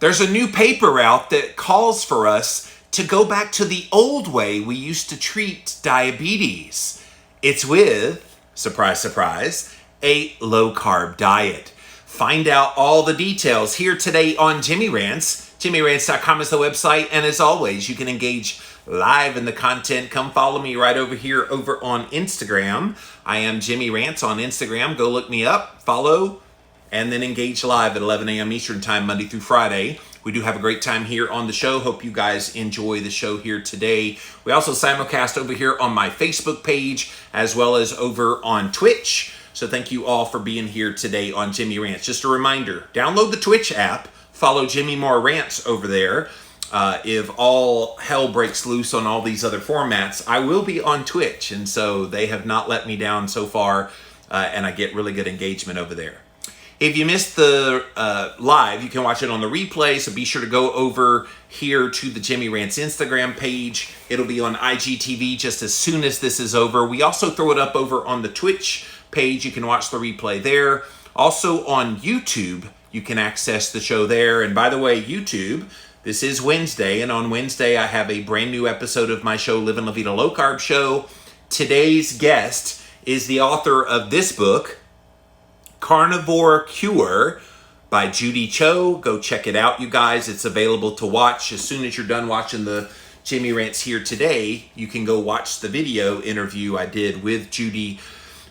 There's a new paper out that calls for us to go back to the old way we used to treat diabetes. It's with, surprise, surprise, a low-carb diet. Find out all the details here today on Jimmy Rants. JimmyRants.com is the website, and as always, you can engage live in the content. Come follow me right over here over on Instagram. I am Jimmy Rants on Instagram. Go look me up, follow, and then engage live at 11 a.m. Eastern Time, Monday through Friday. We do have a great time here on the show. Hope you guys enjoy the show here today. We also simulcast over here on my Facebook page as well as over on Twitch. So thank you all for being here today on Jimmy Rants. Just a reminder, download the Twitch app. Follow Jimmy Moore Rants over there. If all hell breaks loose on all these other formats, I will be on Twitch. And so they have not let me down so far. And I get really good engagement over there. If you missed the live, you can watch it on the replay. So be sure to go over here to the Jimmy Rants Instagram page. It'll be on IGTV just as soon as this is over. We also throw it up over on the Twitch page. You can watch the replay there. Also on YouTube, you can access the show there. And by the way, YouTube, this is Wednesday. And on Wednesday, I have a brand new episode of my show, Living La Vida Low Carb Show. Today's guest is the author of this book, Carnivore Cure by Judy Cho. Go check it out, you guys. It's available to watch. As soon as you're done watching the Jimmy Rants here today, you can go watch the video interview I did with Judy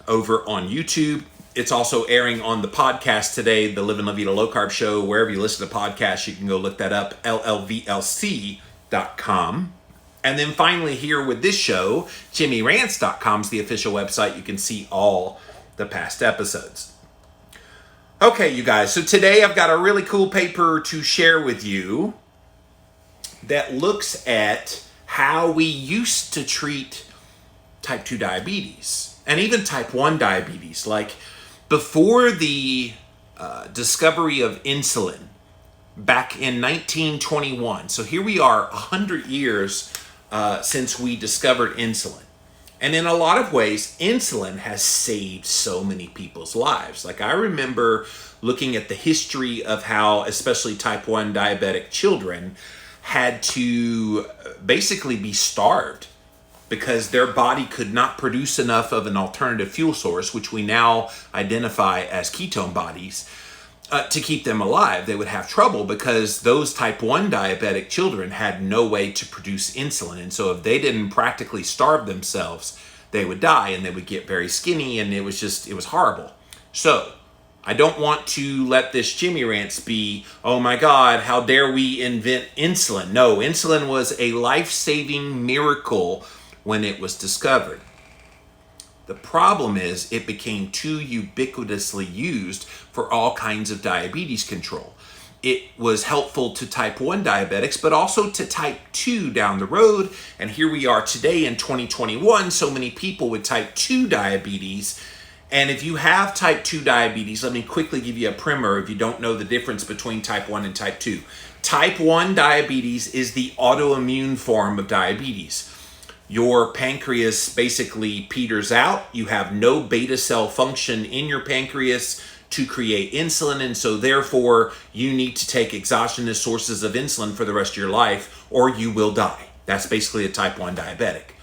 over on YouTube. It's also airing on the podcast today, the Living La Vida Low Carb Show. Wherever you listen to podcasts, you can go look that up, llvlc.com. And then finally here with this show, jimmyrants.com is the official website. You can see all the past episodes. Okay, you guys, so today I've got a really cool paper to share with you that looks at how we used to treat type 2 diabetes and even type 1 diabetes. Like before the discovery of insulin back in 1921. So here we are 100 years since we discovered insulin. And in a lot of ways, insulin has saved so many people's lives. Like I remember looking at the history of how, especially type 1 diabetic children, had to basically be starved because their body could not produce enough of an alternative fuel source, which we now identify as ketone bodies, to keep them alive. They would have trouble because those type 1 diabetic children had no way to produce insulin. And so if they didn't practically starve themselves, they would die and they would get very skinny, and it was horrible. So I don't want to let this Jimmy Rants be, oh my God, how dare we invent insulin? No, insulin was a life-saving miracle when it was discovered. The problem is it became too ubiquitously used for all kinds of diabetes control. It was helpful to type 1 diabetics, but also to type 2 down the road. And here we are today in 2021, so many people with type 2 diabetes. And if you have type 2 diabetes, let me quickly give you a primer if you don't know the difference between type 1 and type 2. Type 1 diabetes is the autoimmune form of diabetes. Your pancreas basically peters out. You have no beta cell function in your pancreas to create insulin, and so therefore you need to take exogenous sources of insulin for the rest of your life or you will die. That's basically a type 1 diabetic.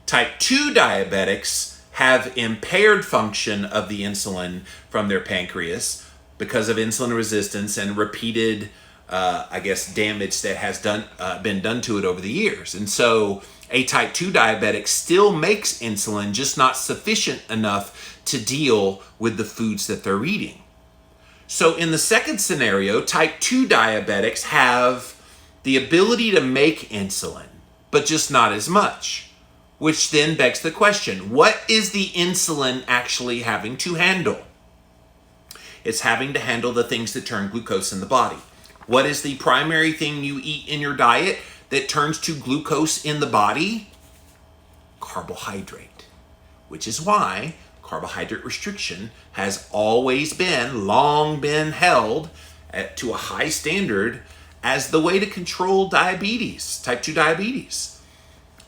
Type 2 diabetics have impaired function of the insulin from their pancreas because of insulin resistance and repeated damage that has been done to it over the years. And so a type 2 diabetic still makes insulin, just not sufficient enough to deal with the foods that they're eating. So in the second scenario, type 2 diabetics have the ability to make insulin, but just not as much, which then begs the question, what is the insulin actually having to handle? It's having to handle the things that turn glucose in the body. What is the primary thing you eat in your diet that turns to glucose in the body? Carbohydrate, which is why carbohydrate restriction has always long been held to a high standard as the way to control diabetes, type 2 diabetes.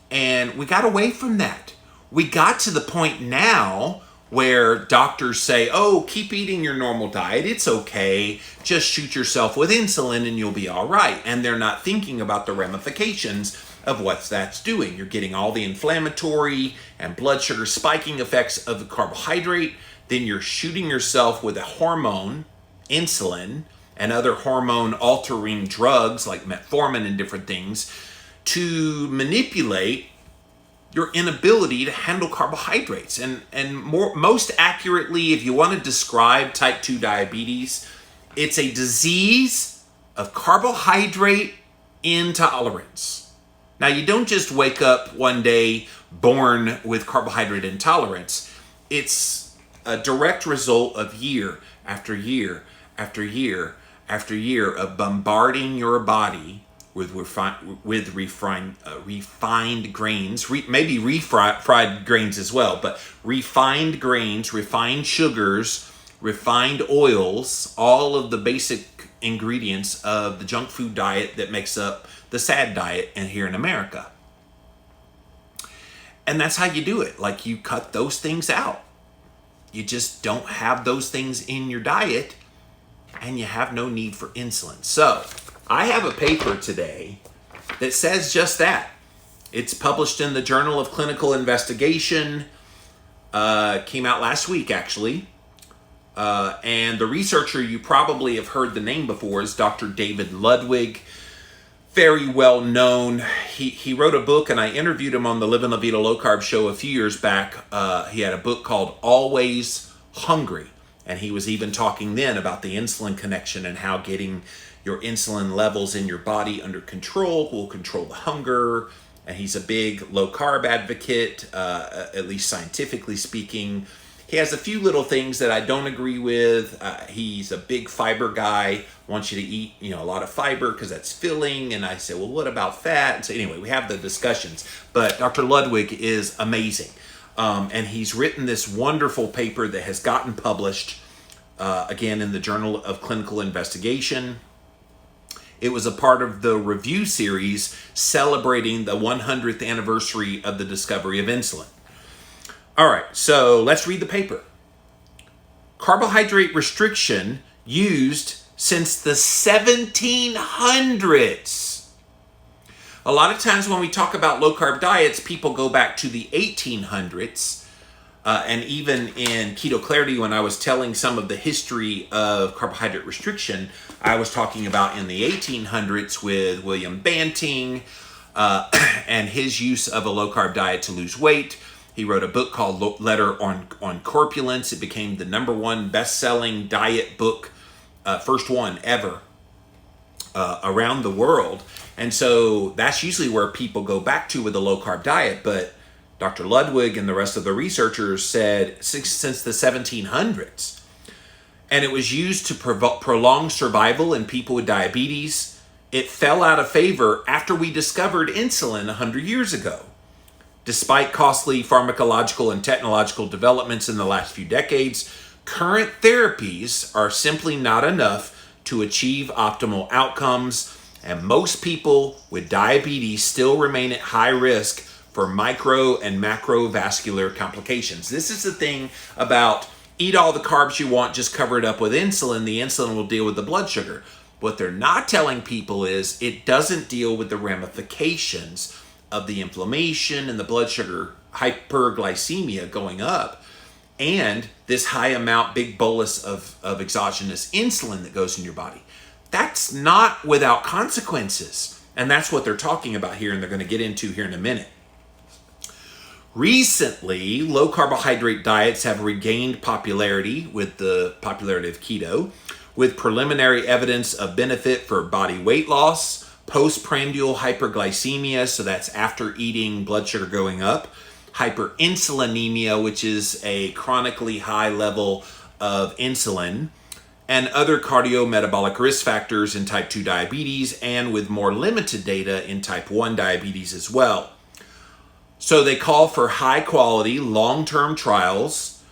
And we got away from that. We got to the point now where doctors say, oh, keep eating your normal diet, it's okay, just shoot yourself with insulin and you'll be all right. And they're not thinking about the ramifications of what that's doing. You're getting all the inflammatory and blood sugar spiking effects of the carbohydrate, then you're shooting yourself with a hormone, insulin, and other hormone altering drugs like metformin and different things to manipulate your inability to handle carbohydrates. And most accurately, if you want to describe type 2 diabetes, it's a disease of carbohydrate intolerance. Now, you don't just wake up one day born with carbohydrate intolerance. It's a direct result of year after year after year after year of bombarding your body with refined grains, maybe refried grains as well, but refined grains, refined sugars, refined oils, all of the basic ingredients of the junk food diet that makes up the SAD diet here in America. And that's how you do it. Like, you cut those things out. You just don't have those things in your diet, and you have no need for insulin. So I have a paper today that says just that. It's published in the Journal of Clinical Investigation, came out last week actually. And the researcher, you probably have heard the name before, is Dr. David Ludwig. Very well known. He wrote a book, and I interviewed him on the Living La Vida Low Carb show a few years back. He had a book called Always Hungry. And he was even talking then about the insulin connection and how getting your insulin levels in your body under control will control the hunger. And he's a big low carb advocate, at least scientifically speaking. He has a few little things that I don't agree with. He's a big fiber guy, wants you to eat, a lot of fiber because that's filling. And I say, well, what about fat? And so anyway, we have the discussions. But Dr. Ludwig is amazing. And he's written this wonderful paper that has gotten published, again, in the Journal of Clinical Investigation. It was a part of the review series celebrating the 100th anniversary of the discovery of insulin. All right, so let's read the paper. Carbohydrate restriction used since the 1700s. A lot of times when we talk about low-carb diets, people go back to the 1800s. And even in Keto Clarity, when I was telling some of the history of carbohydrate restriction, I was talking about in the 1800s with William Banting and his use of a low-carb diet to lose weight. He wrote a book called Letter on Corpulence. It became the #1 best-selling diet book, first one ever around the world. And so that's usually where people go back to with a low-carb diet. But Dr. Ludwig and the rest of the researchers said since the 1700s. And it was used to prolong survival in people with diabetes. It fell out of favor after we discovered insulin 100 years ago. Despite costly pharmacological and technological developments in the last few decades, current therapies are simply not enough to achieve optimal outcomes, and most people with diabetes still remain at high risk for micro and macrovascular complications. This is the thing about eat all the carbs you want, just cover it up with insulin. The insulin will deal with the blood sugar. What they're not telling people is it doesn't deal with the ramifications of the inflammation and the blood sugar hyperglycemia going up, and this high amount, big bolus of exogenous insulin that goes in your body. That's not without consequences. And that's what they're talking about here, and they're going to get into here in a minute. Recently, low carbohydrate diets have regained popularity with the popularity of keto, with preliminary evidence of benefit for body weight loss, postprandial hyperglycemia, so that's after eating, blood sugar going up, hyperinsulinemia, which is a chronically high level of insulin, and other cardiometabolic risk factors in type 2 diabetes, and with more limited data in type 1 diabetes as well. So they call for high quality, long-term trials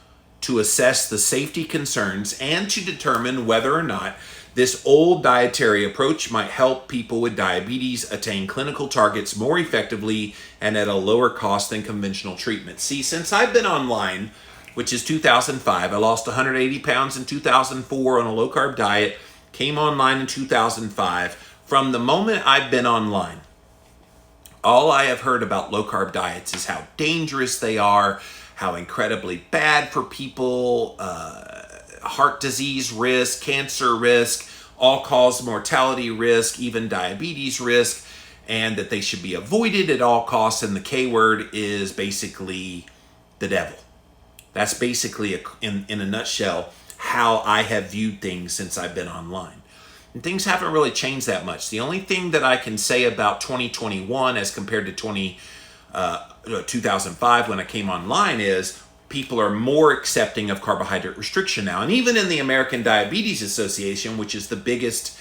to assess the safety concerns and to determine whether or not this old dietary approach might help people with diabetes attain clinical targets more effectively and at a lower cost than conventional treatment. See, since I've been online which is 2005. I lost 180 pounds in 2004 on a low-carb diet, came online in 2005. From the moment I've been online, all I have heard about low-carb diets is how dangerous they are, how incredibly bad for people, heart disease risk, cancer risk, all-cause mortality risk, even diabetes risk, and that they should be avoided at all costs. And the K word is basically the devil. That's basically, in a nutshell, how I have viewed things since I've been online. And things haven't really changed that much. The only thing that I can say about 2021 as compared to 2005 when I came online is people are more accepting of carbohydrate restriction now. And even in the American Diabetes Association, which is the biggest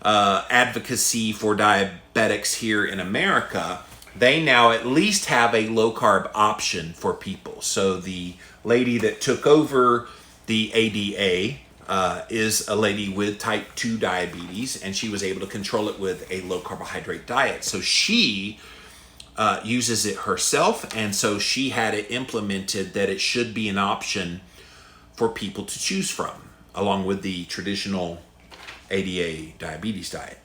advocacy for diabetics here in America, they now at least have a low-carb option for people. So the lady that took over the ADA is a lady with type 2 diabetes, and she was able to control it with a low carbohydrate diet. So she uses it herself, and so she had it implemented that it should be an option for people to choose from, along with the traditional ADA diabetes diet.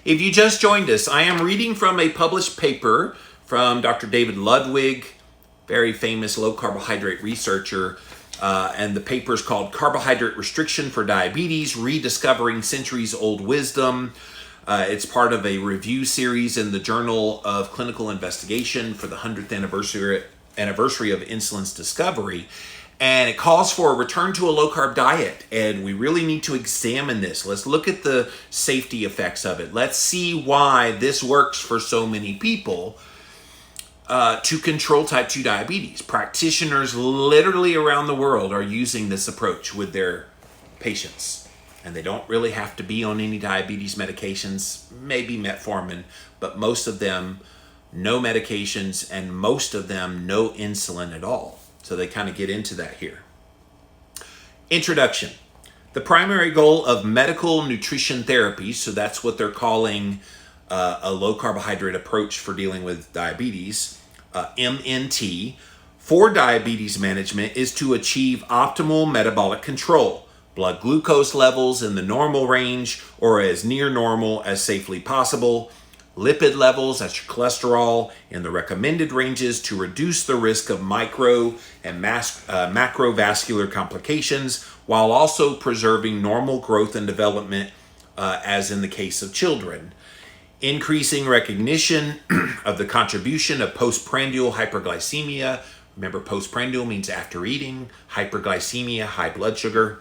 If you just joined us, I am reading from a published paper from Dr. David Ludwig, very famous low carbohydrate researcher. And the paper is called Carbohydrate Restriction for Diabetes, Rediscovering Centuries-Old Wisdom. It's part of a review series in the Journal of Clinical Investigation for the 100th anniversary of insulin's discovery. And it calls for a return to a low-carb diet. And we really need to examine this. Let's look at the safety effects of it. Let's see why this works for so many people. To control type 2 diabetes. Practitioners literally around the world are using this approach with their patients. And they don't really have to be on any diabetes medications, maybe metformin, but most of them no medications and most of them no insulin at all. So they kind of get into that here. Introduction. The primary goal of medical nutrition therapy, so that's what they're calling a low carbohydrate approach for dealing with diabetes, MNT, for diabetes management is to achieve optimal metabolic control, blood glucose levels in the normal range or as near normal as safely possible, lipid levels, that's your cholesterol, in the recommended ranges to reduce the risk of micro and macrovascular complications while also preserving normal growth and development as in the case of children. Increasing recognition of the contribution of postprandial hyperglycemia. Remember, postprandial means after eating, hyperglycemia, high blood sugar,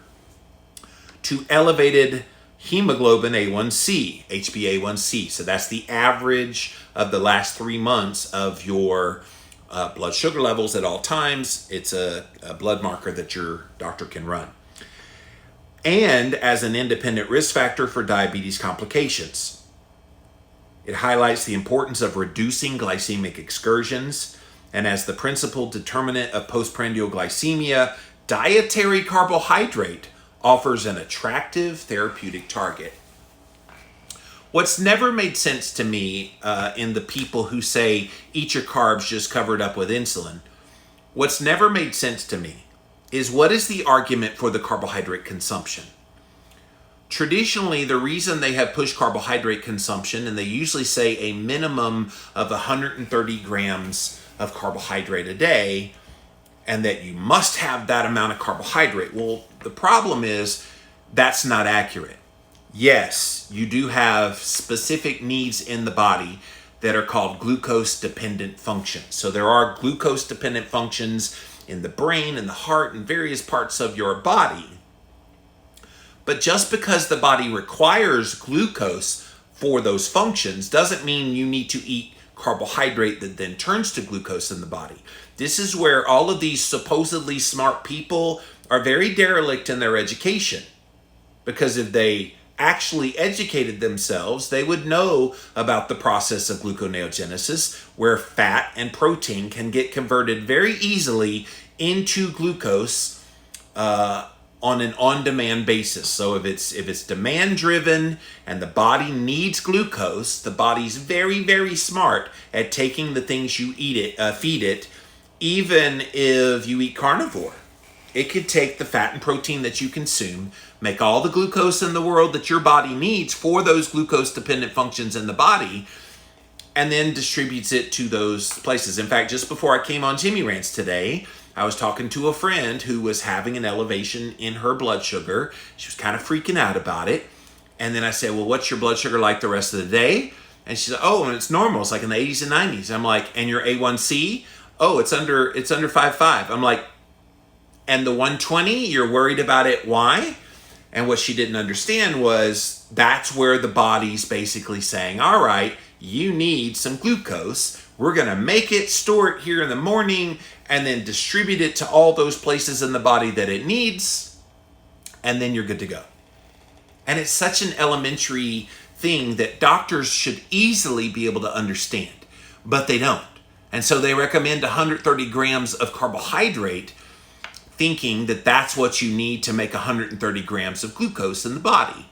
to elevated hemoglobin A1C, HbA1c. So that's the average of the last 3 months of your blood sugar levels at all times. It's a blood marker that your doctor can run. And as an independent risk factor for diabetes complications. It highlights the importance of reducing glycemic excursions, and as the principal determinant of postprandial glycemia, dietary carbohydrate offers an attractive therapeutic target. What's never made sense to me in the people who say, eat your carbs just covered up with insulin, what's never made sense to me is what is the argument for the carbohydrate consumption? Traditionally, the reason they have pushed carbohydrate consumption, and they usually say a minimum of 130 grams of carbohydrate a day, and that you must have that amount of carbohydrate. Well, the problem is that's not accurate. Yes, you do have specific needs in the body that are called glucose-dependent functions. So there are glucose-dependent functions in the brain and the heart and various parts of your body. But just because the body requires glucose for those functions doesn't mean you need to eat carbohydrate that then turns to glucose in the body. This is where all of these supposedly smart people are very derelict in their education. Because if they actually educated themselves, they would know about the process of gluconeogenesis, where fat and protein can get converted very easily into glucose on an on-demand basis. So if it's demand-driven and the body needs glucose, the body's very, very smart at taking the things you feed it even if you eat carnivore, it could take the fat and protein that you consume, make all the glucose in the world that your body needs for those glucose-dependent functions in the body, and then distributes it to those places. In fact, just before I came on Jimmy Rants today, I was talking to a friend who was having an elevation in her blood sugar. She was kind of freaking out about it. And then I said, well, what's your blood sugar like the rest of the day? And she said, oh, and it's normal. It's like in the 80s and 90s. I'm like, and your A1C? Oh, it's under 5.5. I'm like, and the 120, you're worried about it. Why? And what she didn't understand was that's where the body's basically saying, all right, you need some glucose. We're going to make it, store it here in the morning, and then distribute it to all those places in the body that it needs, and then you're good to go. And it's such an elementary thing that doctors should easily be able to understand, but they don't. And so they recommend 130 grams of carbohydrate, thinking that that's what you need to make 130 grams of glucose in the body.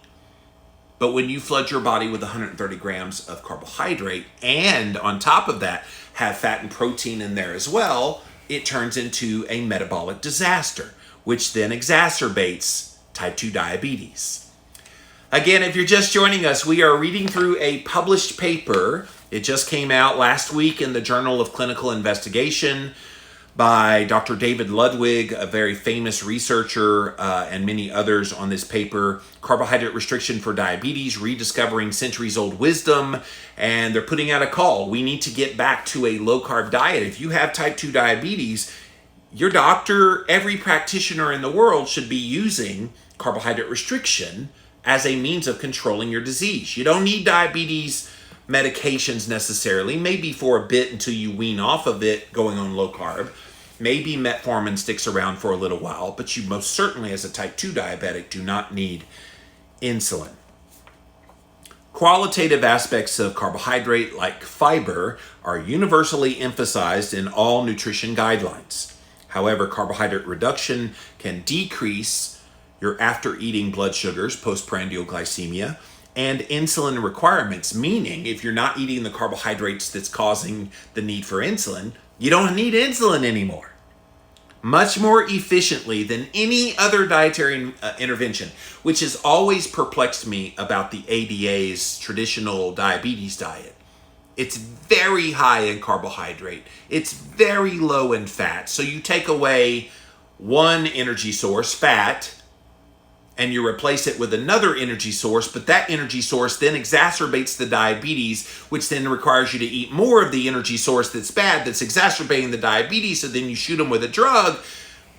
But when you flood your body with 130 grams of carbohydrate, and on top of that, have fat and protein in there as well, it turns into a metabolic disaster, which then exacerbates type 2 diabetes. Again, if you're just joining us, we are reading through a published paper. It just came out last week in the Journal of Clinical Investigation by Dr. David Ludwig, a very famous researcher, and many others on this paper, Carbohydrate Restriction for Diabetes, Rediscovering Centuries-Old Wisdom, and they're putting out a call. We need to get back to a low-carb diet. If you have type 2 diabetes, your doctor, every practitioner in the world should be using carbohydrate restriction as a means of controlling your disease. You don't need diabetes medications necessarily, maybe for a bit until you wean off of it going on low carb. Maybe metformin sticks around for a little while, but you most certainly as a type 2 diabetic do not need insulin. Qualitative aspects of carbohydrate like fiber are universally emphasized in all nutrition guidelines. However, carbohydrate reduction can decrease your after eating blood sugars, postprandial glycemia, and insulin requirements, meaning if you're not eating the carbohydrates that's causing the need for insulin, you don't need insulin anymore. Much more efficiently than any other dietary intervention, which has always perplexed me about the ADA's traditional diabetes diet. It's very high in carbohydrate. It's very low in fat. So you take away one energy source, fat, and you replace it with another energy source, but that energy source then exacerbates the diabetes, which then requires you to eat more of the energy source that's bad, that's exacerbating the diabetes, so then you shoot them with a drug.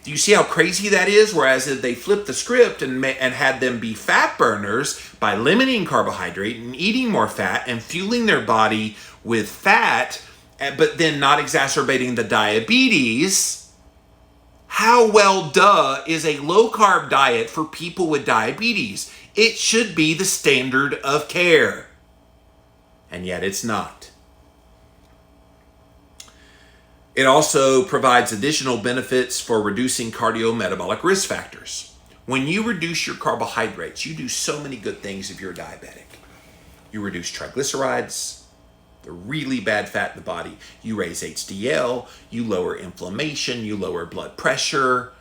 Do you see how crazy that is? Whereas if they flipped the script and had them be fat burners by limiting carbohydrate and eating more fat and fueling their body with fat, but then not exacerbating the diabetes, how well is a low-carb diet for people with diabetes? It should be the standard of care. And yet it's not. It also provides additional benefits for reducing cardiometabolic risk factors. When you reduce your carbohydrates, you do so many good things if you're diabetic. You reduce triglycerides, the really bad fat in the body. You raise HDL, you lower inflammation, you lower blood pressure.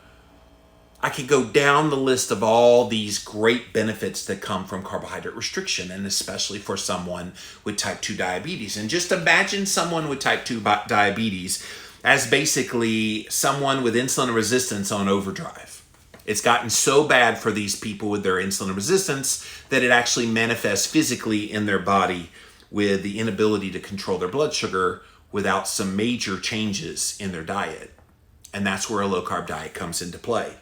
I could go down the list of all these great benefits that come from carbohydrate restriction, and especially for someone with type 2 diabetes. And just imagine someone with type 2 diabetes as basically someone with insulin resistance on overdrive. It's gotten so bad for these people with their insulin resistance that it actually manifests physically in their body with the inability to control their blood sugar without some major changes in their diet. And that's where a low-carb diet comes into play.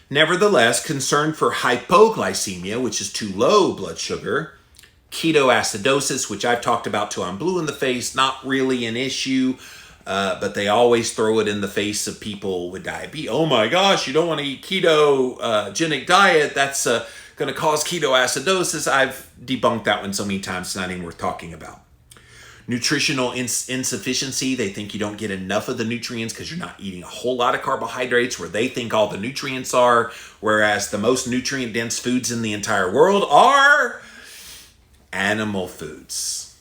Nevertheless, concern for hypoglycemia, which is too low blood sugar, ketoacidosis, which I've talked about till I'm blue in the face, not really an issue, but they always throw it in the face of people with diabetes. Oh my gosh, you don't want to eat ketogenic diet. That's going to cause ketoacidosis. I've debunked that one so many times, it's not even worth talking about. Nutritional insufficiency. They think you don't get enough of the nutrients because you're not eating a whole lot of carbohydrates where they think all the nutrients are, whereas the most nutrient-dense foods in the entire world are animal foods.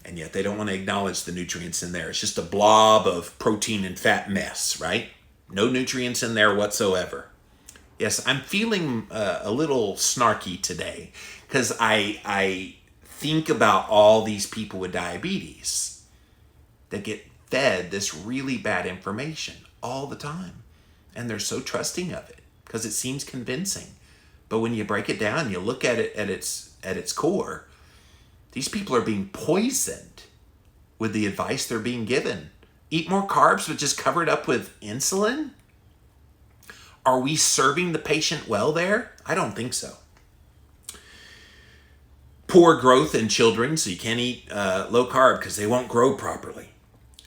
And yet they don't want to acknowledge the nutrients in there. It's just a blob of protein and fat mess, right? No nutrients in there whatsoever. Yes, I'm feeling a little snarky today because I think about all these people with diabetes that get fed this really bad information all the time. And they're so trusting of it because it seems convincing. But when you break it down, you look at it at its core, these people are being poisoned with the advice they're being given. Eat more carbs, but just cover it up with insulin? Are we serving the patient well there? I don't think so. Poor growth in children, so you can't eat low carb because they won't grow properly.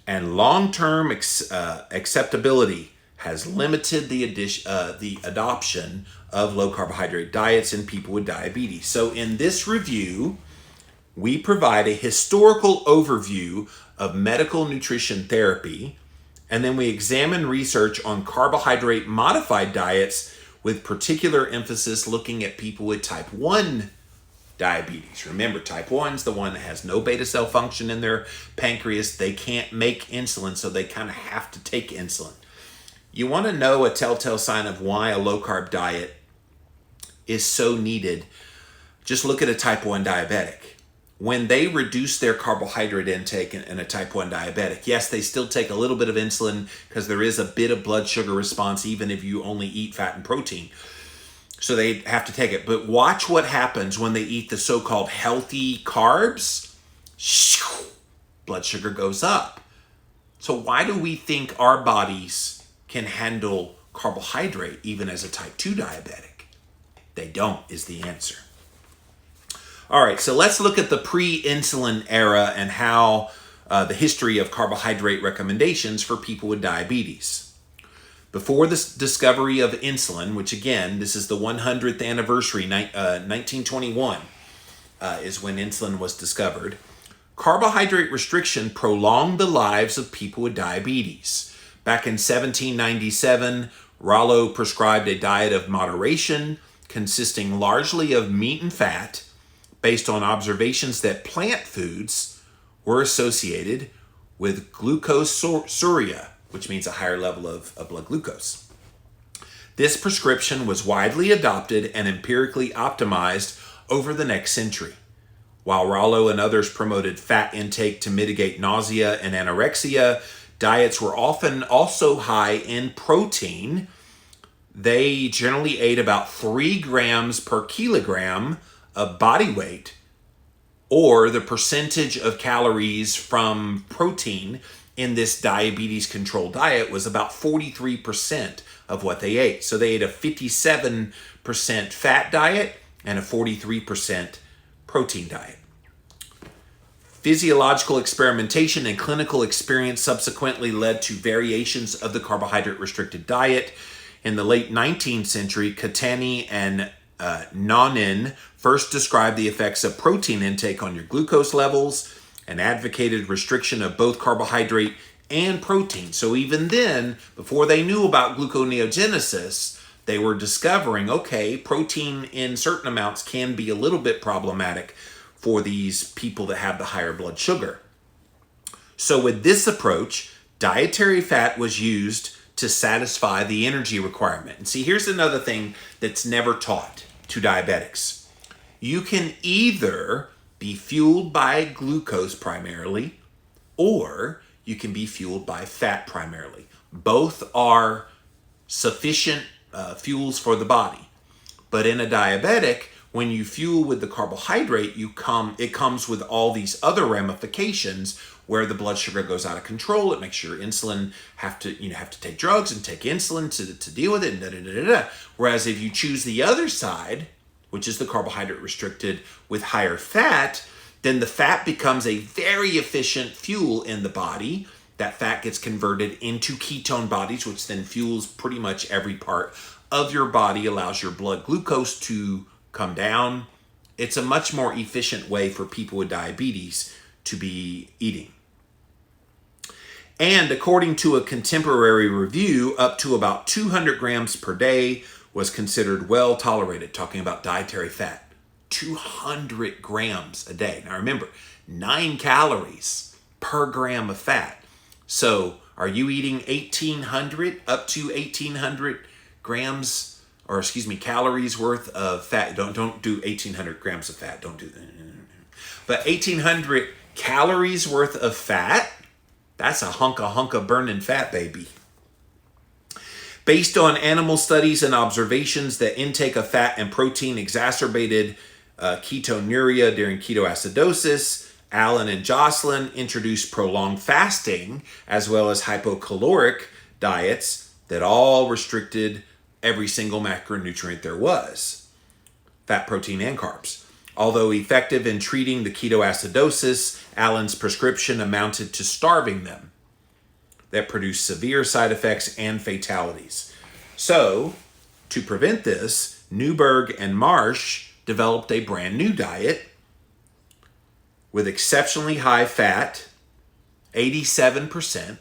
And long-term acceptability has limited the adoption of low carbohydrate diets in people with diabetes. So in this review, we provide a historical overview of medical nutrition therapy, and then we examine research on carbohydrate modified diets with particular emphasis looking at people with type 1 diabetes. Remember, type 1 is the one that has no beta cell function in their pancreas. They can't make insulin, so they kind of have to take insulin. You want to know a telltale sign of why a low carb diet is so needed? Just look at a type 1 diabetic. When they reduce their carbohydrate intake in a type 1 diabetic, yes, they still take a little bit of insulin because there is a bit of blood sugar response even if you only eat fat and protein. So they have to take it. But watch what happens when they eat the so-called healthy carbs. Blood sugar goes up. So why do we think our bodies can handle carbohydrate even as a type 2 diabetic? They don't, is the answer. All right, so let's look at the pre-insulin era and how the history of carbohydrate recommendations for people with diabetes. Before the discovery of insulin, which again, this is the 100th anniversary, 1921 is when insulin was discovered, carbohydrate restriction prolonged the lives of people with diabetes. Back in 1797, Rollo prescribed a diet of moderation consisting largely of meat and fat, based on observations that plant foods were associated with glucosuria, which means a higher level of blood glucose. This prescription was widely adopted and empirically optimized over the next century. While Rollo and others promoted fat intake to mitigate nausea and anorexia, diets were often also high in protein. They generally ate about 3 grams per kilogram of body weight, or the percentage of calories from protein in this diabetes controlled diet was about 43% of what they ate. So they ate a 57% fat diet and a 43% protein diet. Physiological experimentation and clinical experience subsequently led to variations of the carbohydrate restricted diet. In the late 19th century, Catani and Nonin first described the effects of protein intake on your glucose levels and advocated restriction of both carbohydrate and protein. So even then, before they knew about gluconeogenesis, they were discovering, okay, protein in certain amounts can be a little bit problematic for these people that have the higher blood sugar. So with this approach, dietary fat was used to satisfy the energy requirement. And see, here's another thing that's never taught to diabetics. You can either be fueled by glucose primarily, or you can be fueled by fat primarily. Both are sufficient fuels for the body. But in a diabetic, when you fuel with the carbohydrate, it comes with all these other ramifications where the blood sugar goes out of control. It makes your insulin have to take drugs and take insulin to deal with it. Whereas if you choose the other side, which is the carbohydrate restricted with higher fat, then the fat becomes a very efficient fuel in the body. That fat gets converted into ketone bodies, which then fuels pretty much every part of your body, allows your blood glucose to come down. It's a much more efficient way for people with diabetes to be eating. And according to a contemporary review, up to about 200 grams per day was considered well tolerated, talking about dietary fat. 200 grams a day. Now remember, 9 calories per gram of fat. So are you eating 1,800 up to 1,800 grams, or excuse me, calories worth of fat? Don't do 1,800 grams of fat. Don't do that. But 1,800 calories worth of fat, that's a hunk of burning fat, baby. Based on animal studies and observations that intake of fat and protein exacerbated ketonuria during ketoacidosis, Allen and Jocelyn introduced prolonged fasting as well as hypocaloric diets that all restricted every single macronutrient there was, fat, protein, and carbs. Although effective in treating the ketoacidosis, Allen's prescription amounted to starving them. That produced severe side effects and fatalities. So, to prevent this, Newberg and Marsh developed a brand new diet with exceptionally high fat, 87%,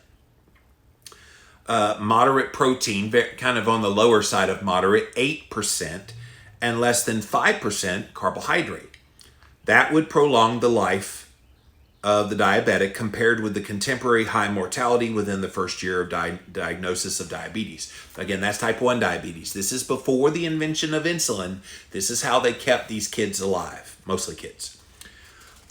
moderate protein, kind of on the lower side of moderate, 8%, and less than 5% carbohydrate. That would prolong the life of the diabetic compared with the contemporary high mortality within the first year of diagnosis of diabetes. Again, that's type 1 diabetes. This is before the invention of insulin. This is how they kept these kids alive, mostly kids.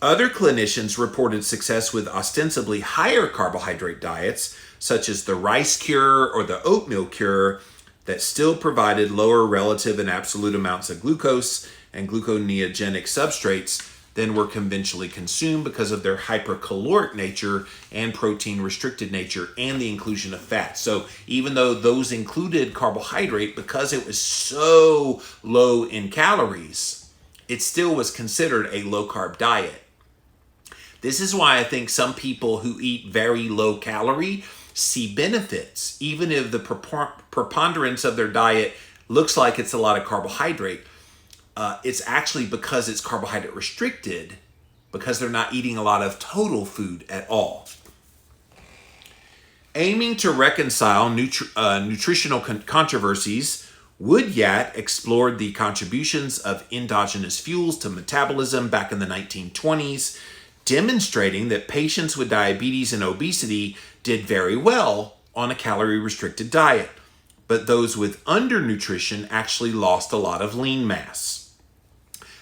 Other clinicians reported success with ostensibly higher carbohydrate diets, such as the rice cure or the oatmeal cure, that still provided lower relative and absolute amounts of glucose and gluconeogenic substrates than were conventionally consumed because of their hypercaloric nature and protein restricted nature and the inclusion of fat. So even though those included carbohydrate, because it was so low in calories, it still was considered a low carb diet. This is why I think some people who eat very low calorie see benefits, even if the preponderance of their diet looks like it's a lot of carbohydrate. It's actually because it's carbohydrate restricted, because they're not eating a lot of total food at all. Aiming to reconcile nutritional controversies, Woodyat explored the contributions of endogenous fuels to metabolism back in the 1920s, demonstrating that patients with diabetes and obesity did very well on a calorie-restricted diet, but those with undernutrition actually lost a lot of lean mass.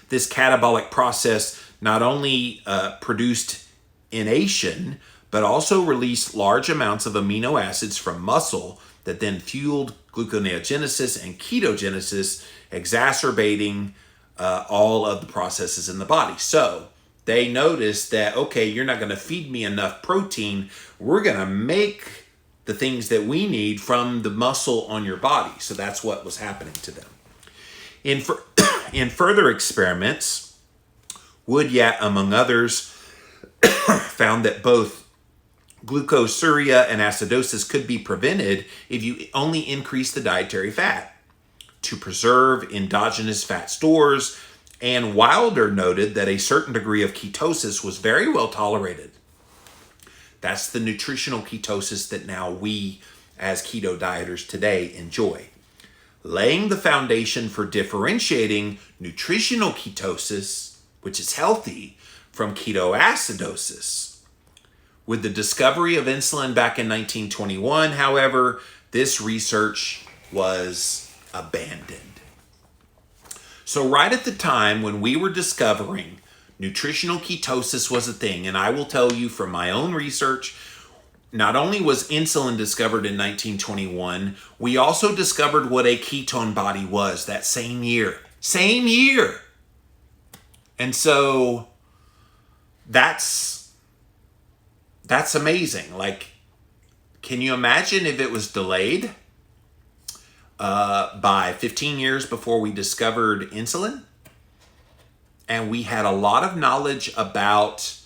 This catabolic process not only produced ination, but also released large amounts of amino acids from muscle that then fueled gluconeogenesis and ketogenesis, exacerbating all of the processes in the body. So they noticed that, okay, you're not going to feed me enough protein. We're going to make the things that we need from the muscle on your body. So that's what was happening to them. In further experiments, Woodyat, among others, found that both glucosuria and acidosis could be prevented if you only increase the dietary fat to preserve endogenous fat stores, and Wilder noted that a certain degree of ketosis was very well tolerated. That's the nutritional ketosis that now we, as keto dieters today, enjoy, laying the foundation for differentiating nutritional ketosis, which is healthy, from ketoacidosis. With the discovery of insulin back in 1921, however, this research was abandoned. So right at the time when we were discovering nutritional ketosis was a thing, and I will tell you from my own research, not only was insulin discovered in 1921, we also discovered what a ketone body was that same year. Same year! And so that's amazing. Like, can you imagine if it was delayed by 15 years before we discovered insulin? And we had a lot of knowledge about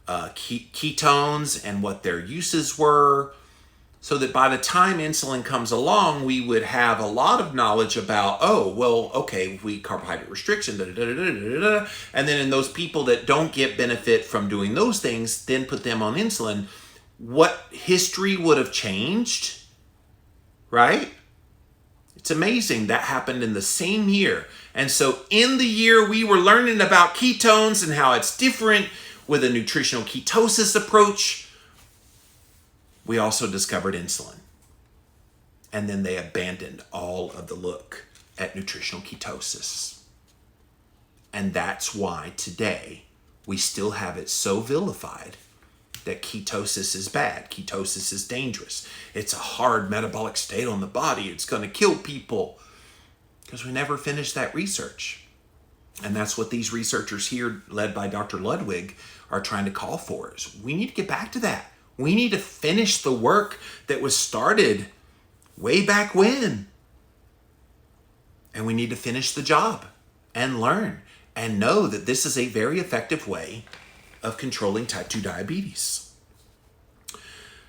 ketones and what their uses were, so that by the time insulin comes along, we would have a lot of knowledge about, oh, well, okay, we carbohydrate restriction, and then in those people that don't get benefit from doing those things, then put them on insulin, what history would have changed, right? It's amazing that happened in the same year. And so in the year we were learning about ketones and how it's different with a nutritional ketosis approach, we also discovered insulin. And then they abandoned all of the look at nutritional ketosis. And that's why today we still have it so vilified that ketosis is bad. Ketosis is dangerous. It's a hard metabolic state on the body. It's going to kill people. Because we never finished that research. And that's what these researchers here, led by Dr. Ludwig, are trying to call for. Is we need to get back to that. We need to finish the work that was started way back when. And we need to finish the job and learn and know that this is a very effective way of controlling type 2 diabetes.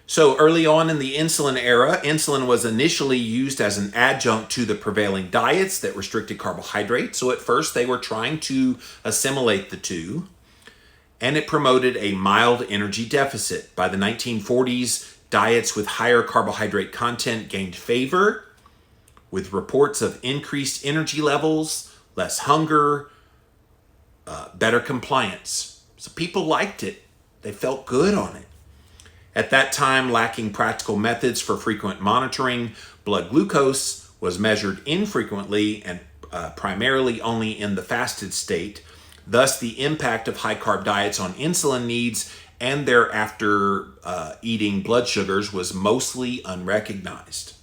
So early on in the insulin era, insulin was initially used as an adjunct to the prevailing diets that restricted carbohydrate. So at first they were trying to assimilate the two, and it promoted a mild energy deficit. By the 1940s, diets with higher carbohydrate content gained favor, with reports of increased energy levels, less hunger, better compliance. So people liked it. They felt good on it. At that time, lacking practical methods for frequent monitoring, blood glucose was measured infrequently and primarily only in the fasted state. Thus, the impact of high-carb diets on insulin needs and thereafter eating blood sugars was mostly unrecognized.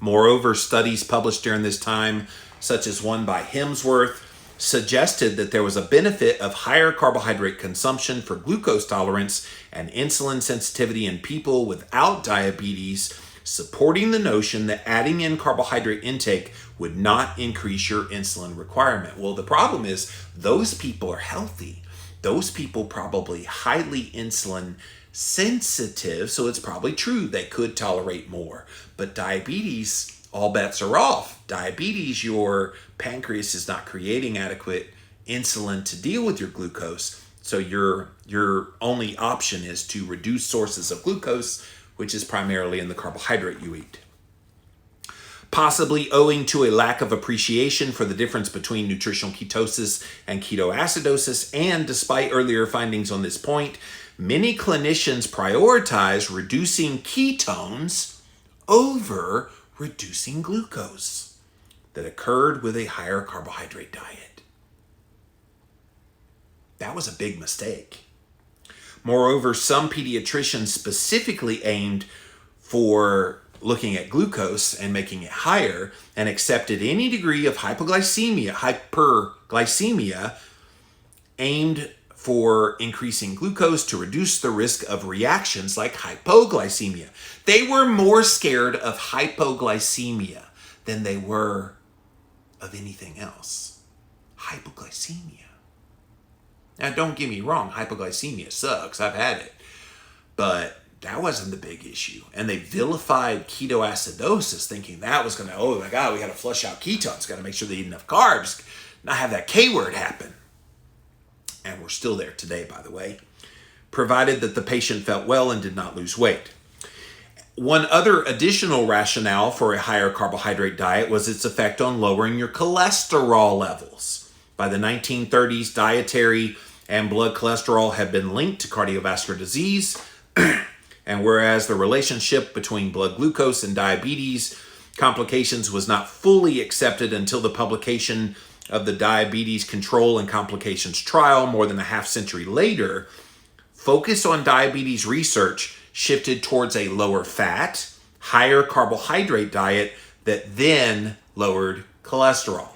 Moreover, studies published during this time, such as one by Hemsworth, suggested that there was a benefit of higher carbohydrate consumption for glucose tolerance and insulin sensitivity in people without diabetes, supporting the notion that adding in carbohydrate intake would not increase your insulin requirement. Well, the problem is those people are healthy. Those people probably highly insulin sensitive, so it's probably true they could tolerate more. But diabetes, all bets are off. Diabetes, your pancreas is not creating adequate insulin to deal with your glucose. So your only option is to reduce sources of glucose, which is primarily in the carbohydrate you eat. Possibly owing to a lack of appreciation for the difference between nutritional ketosis and ketoacidosis, and despite earlier findings on this point, many clinicians prioritize reducing ketones over reducing glucose that occurred with a higher carbohydrate diet. That was a big mistake. Moreover, some pediatricians specifically aimed for looking at glucose and making it higher and accepted any degree of hyperglycemia aimed for increasing glucose to reduce the risk of reactions like hypoglycemia. They were more scared of hypoglycemia than they were of anything else. Hypoglycemia. Now, don't get me wrong, hypoglycemia sucks. I've had it. But that wasn't the big issue. And they vilified ketoacidosis, thinking that was going to, oh my God, we got to flush out ketones. Got to make sure they eat enough carbs, not have that K word happen. And we're still there today, by the way, provided that the patient felt well and did not lose weight. One other additional rationale for a higher carbohydrate diet was its effect on lowering your cholesterol levels. By the 1930s, dietary and blood cholesterol had been linked to cardiovascular disease, and whereas the relationship between blood glucose and diabetes complications was not fully accepted until the publication of the Diabetes Control and Complications Trial more than a half century later, focus on diabetes research shifted towards a lower fat, higher carbohydrate diet that then lowered cholesterol.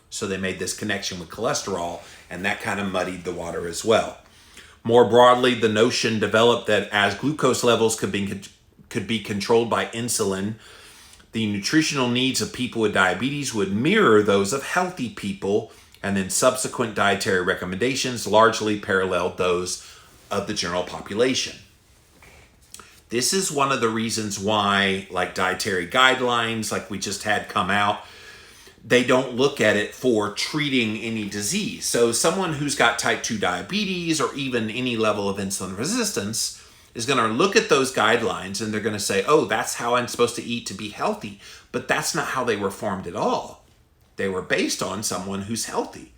So they made this connection with cholesterol, and that kind of muddied the water as well. More broadly, the notion developed that as glucose levels could be controlled by insulin, the nutritional needs of people with diabetes would mirror those of healthy people, and then subsequent dietary recommendations largely paralleled those of the general population. This is one of the reasons why, like dietary guidelines, like we just had come out, they don't look at it for treating any disease. So someone who's got type 2 diabetes or even any level of insulin resistance is going to look at those guidelines and they're going to say, oh, that's how I'm supposed to eat to be healthy. But that's not how they were formed at all. They were based on someone who's healthy,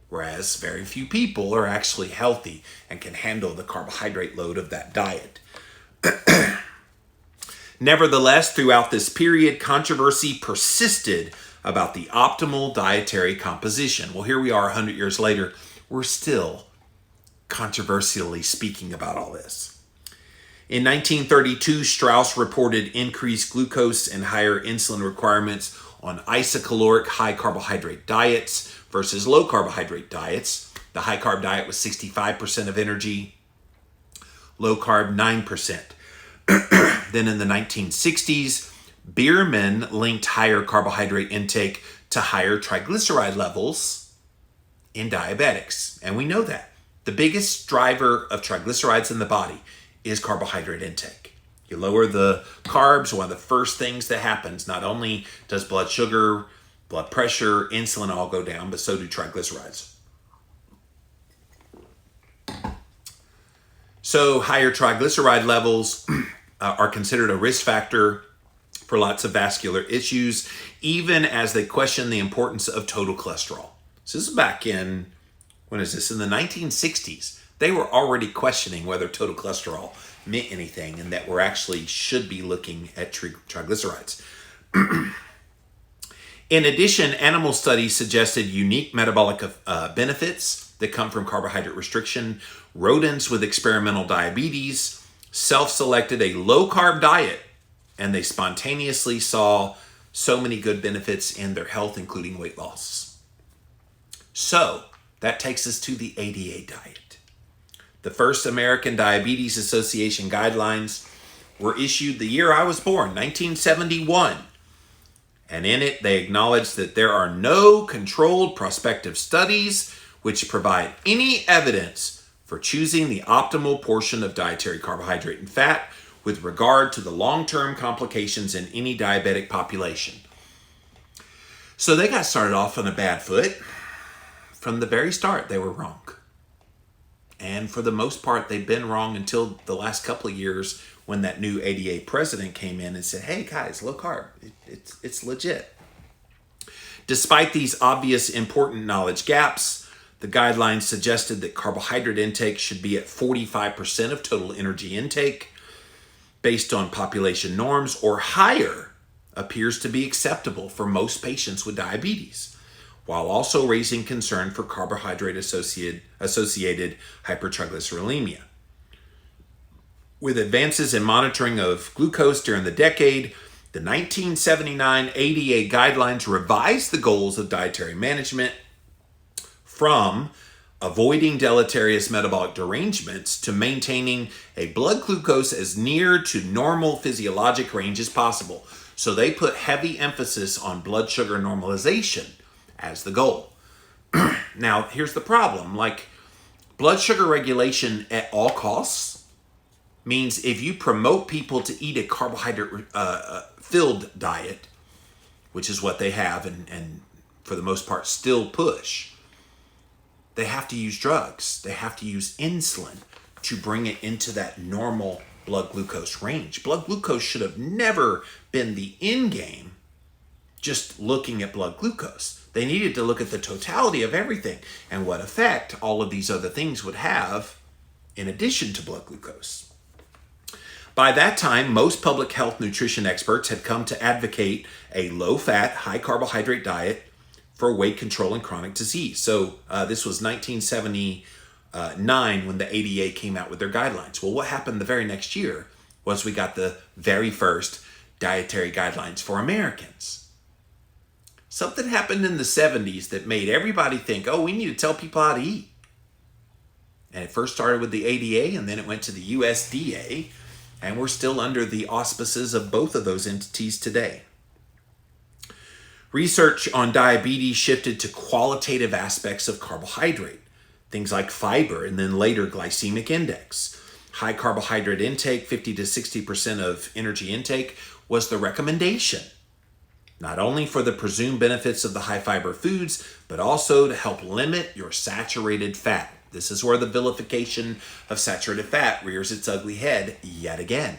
whereas very few people are actually healthy and can handle the carbohydrate load of that diet. Nevertheless, throughout this period, controversy persisted about the optimal dietary composition. Well, here we are 100 years later. We're still controversially speaking about all this. In 1932, Strauss reported increased glucose and higher insulin requirements on isocaloric high carbohydrate diets versus low carbohydrate diets. The high carb diet was 65% of energy, low carb 9%. Then in the 1960s, Bierman linked higher carbohydrate intake to higher triglyceride levels in diabetics. And we know that. The biggest driver of triglycerides in the body is carbohydrate intake. You lower the carbs, one of the first things that happens, not only does blood sugar, blood pressure, insulin all go down, but so do triglycerides. So higher triglyceride levels are considered a risk factor for lots of vascular issues, even as they question the importance of total cholesterol. So this is back in, when is this? In the 1960s. They were already questioning whether total cholesterol meant anything and that we're actually should be looking at triglycerides. In addition, animal studies suggested unique metabolic benefits that come from carbohydrate restriction. Rodents with experimental diabetes self-selected a low-carb diet, and they spontaneously saw so many good benefits in their health, including weight loss. So that takes us to the ADA diet. The first American Diabetes Association guidelines were issued the year I was born, 1971. And in it, they acknowledged that there are no controlled prospective studies which provide any evidence for choosing the optimal portion of dietary carbohydrate and fat with regard to the long-term complications in any diabetic population. So they got started off on a bad foot. From the very start, they were wrong. And for the most part, they've been wrong until the last couple of years when that new ADA president came in and said, hey guys, low carb, it's legit. Despite these obvious important knowledge gaps, the guidelines suggested that carbohydrate intake should be at 45% of total energy intake based on population norms, or higher appears to be acceptable for most patients with diabetes, while also raising concern for carbohydrate-associated hypertriglyceridemia. With advances in monitoring of glucose during the decade, the 1979 ADA guidelines revised the goals of dietary management from avoiding deleterious metabolic derangements to maintaining a blood glucose as near to normal physiologic range as possible. So they put heavy emphasis on blood sugar normalization as the goal. Now, here's the problem. Like, blood sugar regulation at all costs means if you promote people to eat a carbohydrate filled diet, which is what they have and for the most part still push, they have to use drugs. They have to use insulin to bring it into that normal blood glucose range. Blood glucose should have never been the end game, just looking at blood glucose. They needed to look at the totality of everything and what effect all of these other things would have in addition to blood glucose. By that time, most public health nutrition experts had come to advocate a low-fat, high-carbohydrate diet for weight control and chronic disease. So this was 1979 when the ADA came out with their guidelines. Well, what happened the very next year was we got the very first dietary guidelines for Americans. Something happened in the 70s that made everybody think, oh, we need to tell people how to eat. And it first started with the ADA, and then it went to the USDA, and we're still under the auspices of both of those entities today. Research on diabetes shifted to qualitative aspects of carbohydrate, things like fiber and then later glycemic index. High carbohydrate intake, 50 to 60% of energy intake, was the recommendation, not only for the presumed benefits of the high fiber foods, but also to help limit your saturated fat. This is where the vilification of saturated fat rears its ugly head yet again.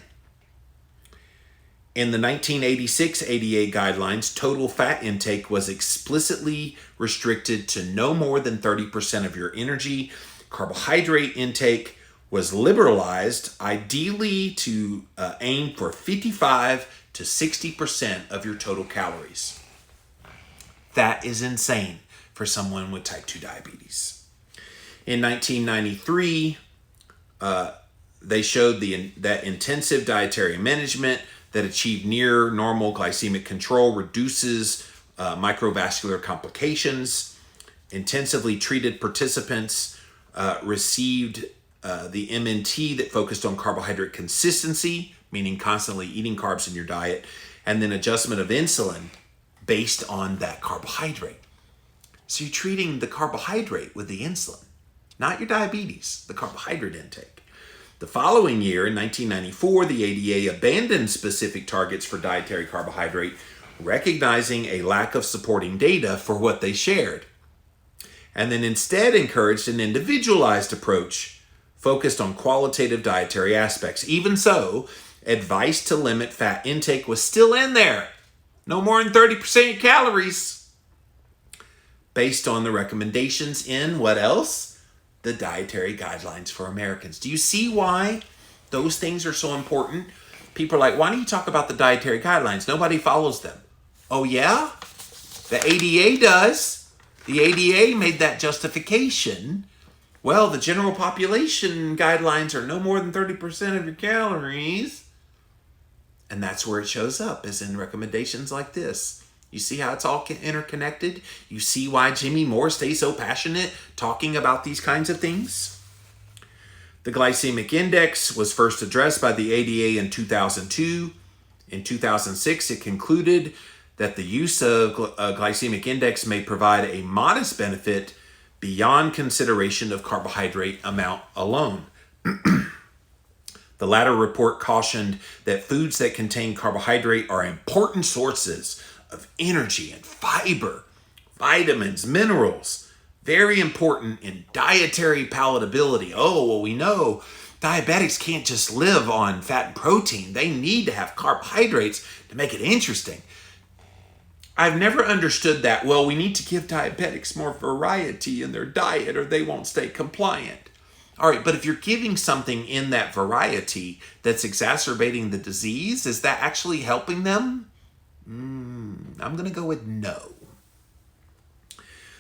In the 1986 ADA guidelines, total fat intake was explicitly restricted to no more than 30% of your energy. Carbohydrate intake was liberalized, ideally to aim for 55 to 60% of your total calories. That is insane for someone with type 2 diabetes. In 1993, they showed that intensive dietary management that achieved near normal glycemic control reduces microvascular complications. Intensively treated participants received the MNT that focused on carbohydrate consistency, meaning constantly eating carbs in your diet, and then adjustment of insulin based on that carbohydrate. So you're treating the carbohydrate with the insulin, not your diabetes, the carbohydrate intake. The following year, in 1994, the ADA abandoned specific targets for dietary carbohydrate, recognizing a lack of supporting data for what they shared, and then instead encouraged an individualized approach focused on qualitative dietary aspects. Even so, advice to limit fat intake was still in there. No more than 30% calories, based on the recommendations in what else? The dietary guidelines for Americans. Do you see why those things are so important? People are like, why don't you talk about the dietary guidelines? Nobody follows them. Oh yeah? The ADA does. The ADA made that justification. Well, the general population guidelines are no more than 30% of your calories. And that's where it shows up, is in recommendations like this. You see how it's all interconnected? You see why Jimmy Moore stays so passionate talking about these kinds of things? The glycemic index was first addressed by the ADA in 2002. In 2006, it concluded that the use of a glycemic index may provide a modest benefit beyond consideration of carbohydrate amount alone. The latter report cautioned that foods that contain carbohydrate are important sources of energy and fiber, vitamins, minerals, very important in dietary palatability. Oh, well, we know diabetics can't just live on fat and protein. They need to have carbohydrates to make it interesting. I've never understood that. Well, we need to give diabetics more variety in their diet or they won't stay compliant. All right, but if you're giving something in that variety that's exacerbating the disease, is that actually helping them? I'm going to go with no.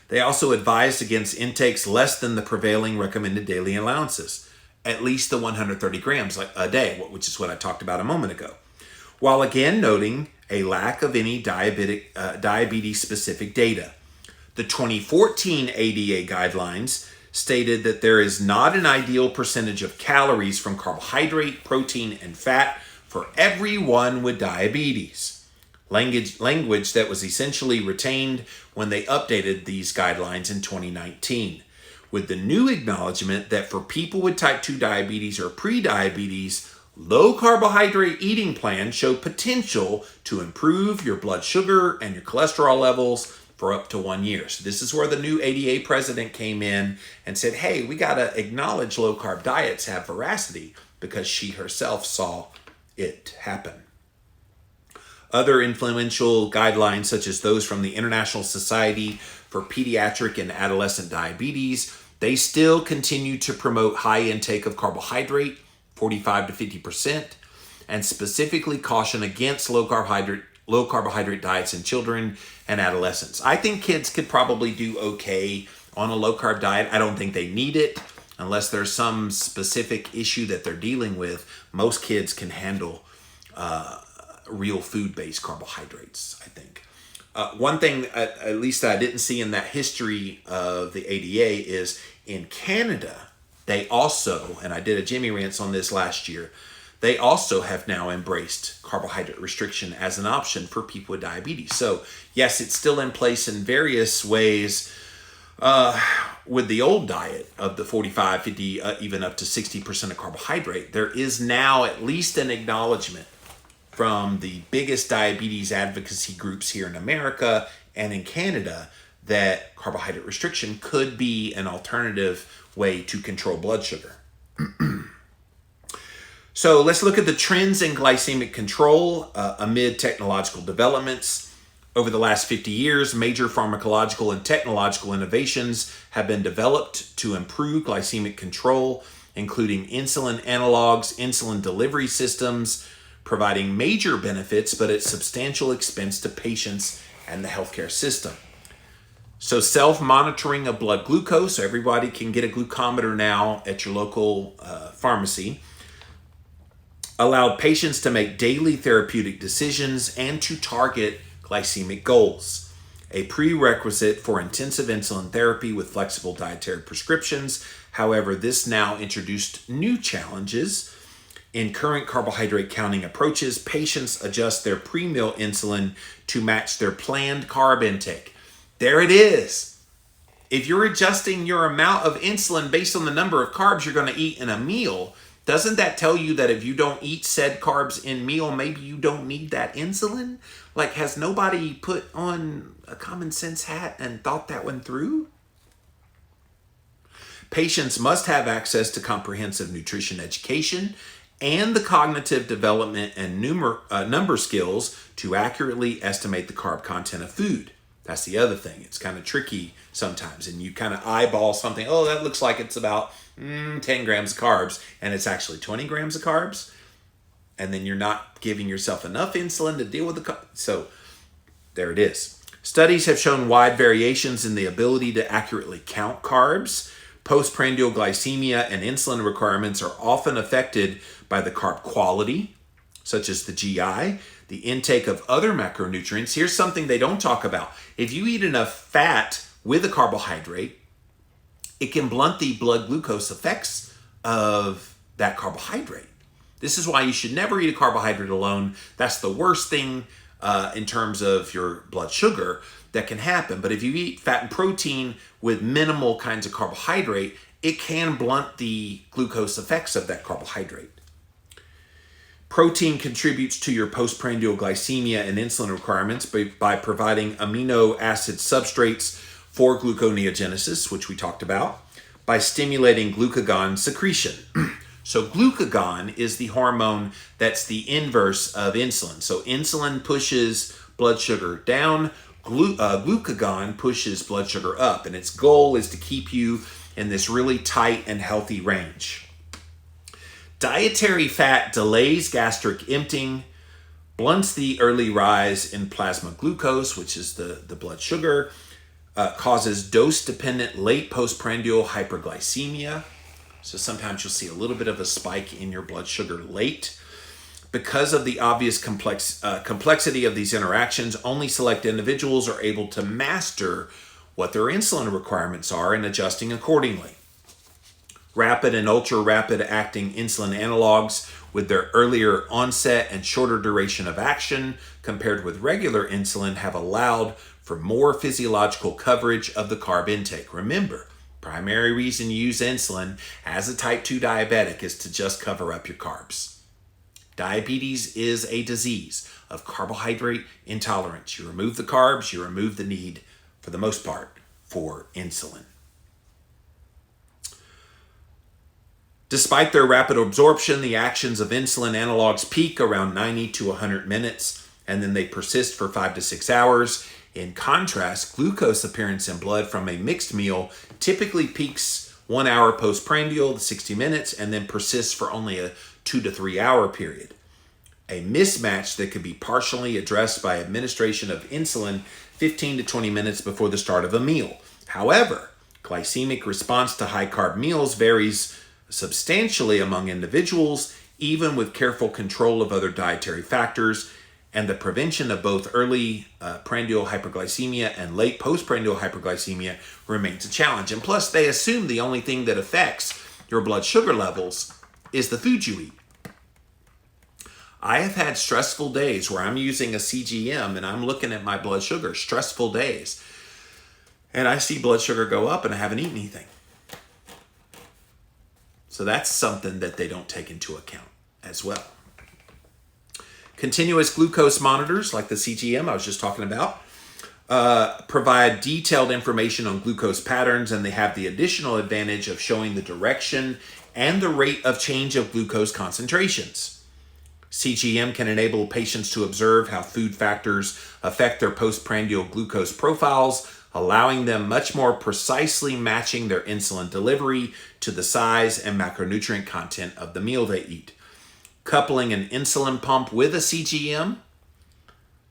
They also advised against intakes less than the prevailing recommended daily allowances, at least the 130 grams a day, which is what I talked about a moment ago, while again noting a lack of any diabetes-specific data. The 2014 ADA guidelines stated that there is not an ideal percentage of calories from carbohydrate, protein, and fat for everyone with diabetes. Language that was essentially retained when they updated these guidelines in 2019, with the new acknowledgement that for people with type 2 diabetes or pre-diabetes, low carbohydrate eating plans show potential to improve your blood sugar and your cholesterol levels for up to 1 year. So this is where the new ADA president came in and said, hey, we got to acknowledge low carb diets have veracity, because she herself saw it happen. Other influential guidelines, such as those from the International Society for Pediatric and Adolescent Diabetes, they still continue to promote high intake of carbohydrate, 45 to 50%, and specifically caution against low carbohydrate diets in children and adolescents. I think kids could probably do okay on a low carb diet. I don't think they need it unless there's some specific issue that they're dealing with. Most kids can handle real food-based carbohydrates, I think. One thing, at least I didn't see in that history of the ADA, is in Canada, they also, and I did a Jimmy Rants on this last year, they also have now embraced carbohydrate restriction as an option for people with diabetes. So yes, it's still in place in various ways with the old diet of the 45, 50, even up to 60% of carbohydrate. There is now at least an acknowledgement from the biggest diabetes advocacy groups here in America and in Canada that carbohydrate restriction could be an alternative way to control blood sugar. So let's look at the trends in glycemic control amid technological developments. Over the last 50 years, major pharmacological and technological innovations have been developed to improve glycemic control, including insulin analogs, insulin delivery systems, providing major benefits, but at substantial expense to patients and the healthcare system. So self-monitoring of blood glucose, so everybody can get a glucometer now at your local pharmacy, allowed patients to make daily therapeutic decisions and to target glycemic goals. A prerequisite for intensive insulin therapy with flexible dietary prescriptions. However, this now introduced new challenges. In current carbohydrate counting approaches, patients adjust their pre-meal insulin to match their planned carb intake. There it is. If you're adjusting your amount of insulin based on the number of carbs you're going to eat in a meal, doesn't that tell you that if you don't eat said carbs in meal, maybe you don't need that insulin? Like, has nobody put on a common sense hat and thought that one through? Patients must have access to comprehensive nutrition education and the cognitive development and number skills to accurately estimate the carb content of food. That's the other thing. It's kind of tricky sometimes, and you kind of eyeball something. Oh, that looks like it's about 10 grams of carbs, and it's actually 20 grams of carbs, and then you're not giving yourself enough insulin to deal with the so there it is. Studies have shown wide variations in the ability to accurately count carbs. Postprandial glycemia and insulin requirements are often affected by the carb quality, such as the GI, the intake of other macronutrients. Here's something they don't talk about. If you eat enough fat with a carbohydrate, it can blunt the blood glucose effects of that carbohydrate. This is why you should never eat a carbohydrate alone. That's the worst thing in terms of your blood sugar that can happen. But if you eat fat and protein with minimal kinds of carbohydrate, it can blunt the glucose effects of that carbohydrate. Protein contributes to your postprandial glycemia and insulin requirements by providing amino acid substrates for gluconeogenesis, which we talked about, by stimulating glucagon secretion. So glucagon is the hormone that's the inverse of insulin. So insulin pushes blood sugar down, glucagon pushes blood sugar up, and its goal is to keep you in this really tight and healthy range. Dietary fat delays gastric emptying, blunts the early rise in plasma glucose, which is the blood sugar, causes dose-dependent late postprandial hyperglycemia. So sometimes you'll see a little bit of a spike in your blood sugar late. Because of the obvious complexity of these interactions, only select individuals are able to master what their insulin requirements are and adjusting accordingly. Rapid and ultra-rapid acting insulin analogs with their earlier onset and shorter duration of action compared with regular insulin have allowed for more physiological coverage of the carb intake. Remember, primary reason you use insulin as a type 2 diabetic is to just cover up your carbs. Diabetes is a disease of carbohydrate intolerance. You remove the carbs, you remove the need, for the most part, for insulin. Despite their rapid absorption, the actions of insulin analogs peak around 90 to 100 minutes, and then they persist for 5 to 6 hours. In contrast, glucose appearance in blood from a mixed meal typically peaks 1 hour postprandial, 60 minutes, and then persists for only a 2 to 3 hour period. A mismatch that could be partially addressed by administration of insulin 15 to 20 minutes before the start of a meal. However, glycemic response to high carb meals varies substantially among individuals, even with careful control of other dietary factors, and the prevention of both early prandial hyperglycemia and late postprandial hyperglycemia remains a challenge. And plus, they assume the only thing that affects your blood sugar levels is the food you eat. I have had stressful days where I'm using a CGM and I'm looking at my blood sugar, stressful days, and I see blood sugar go up and I haven't eaten anything. So that's something that they don't take into account as well. Continuous glucose monitors like the CGM I was just talking about provide detailed information on glucose patterns, and they have the additional advantage of showing the direction and the rate of change of glucose concentrations. CGM can enable patients to observe how food factors affect their postprandial glucose profiles, allowing them much more precisely matching their insulin delivery to the size and macronutrient content of the meal they eat. Coupling an insulin pump with a CGM,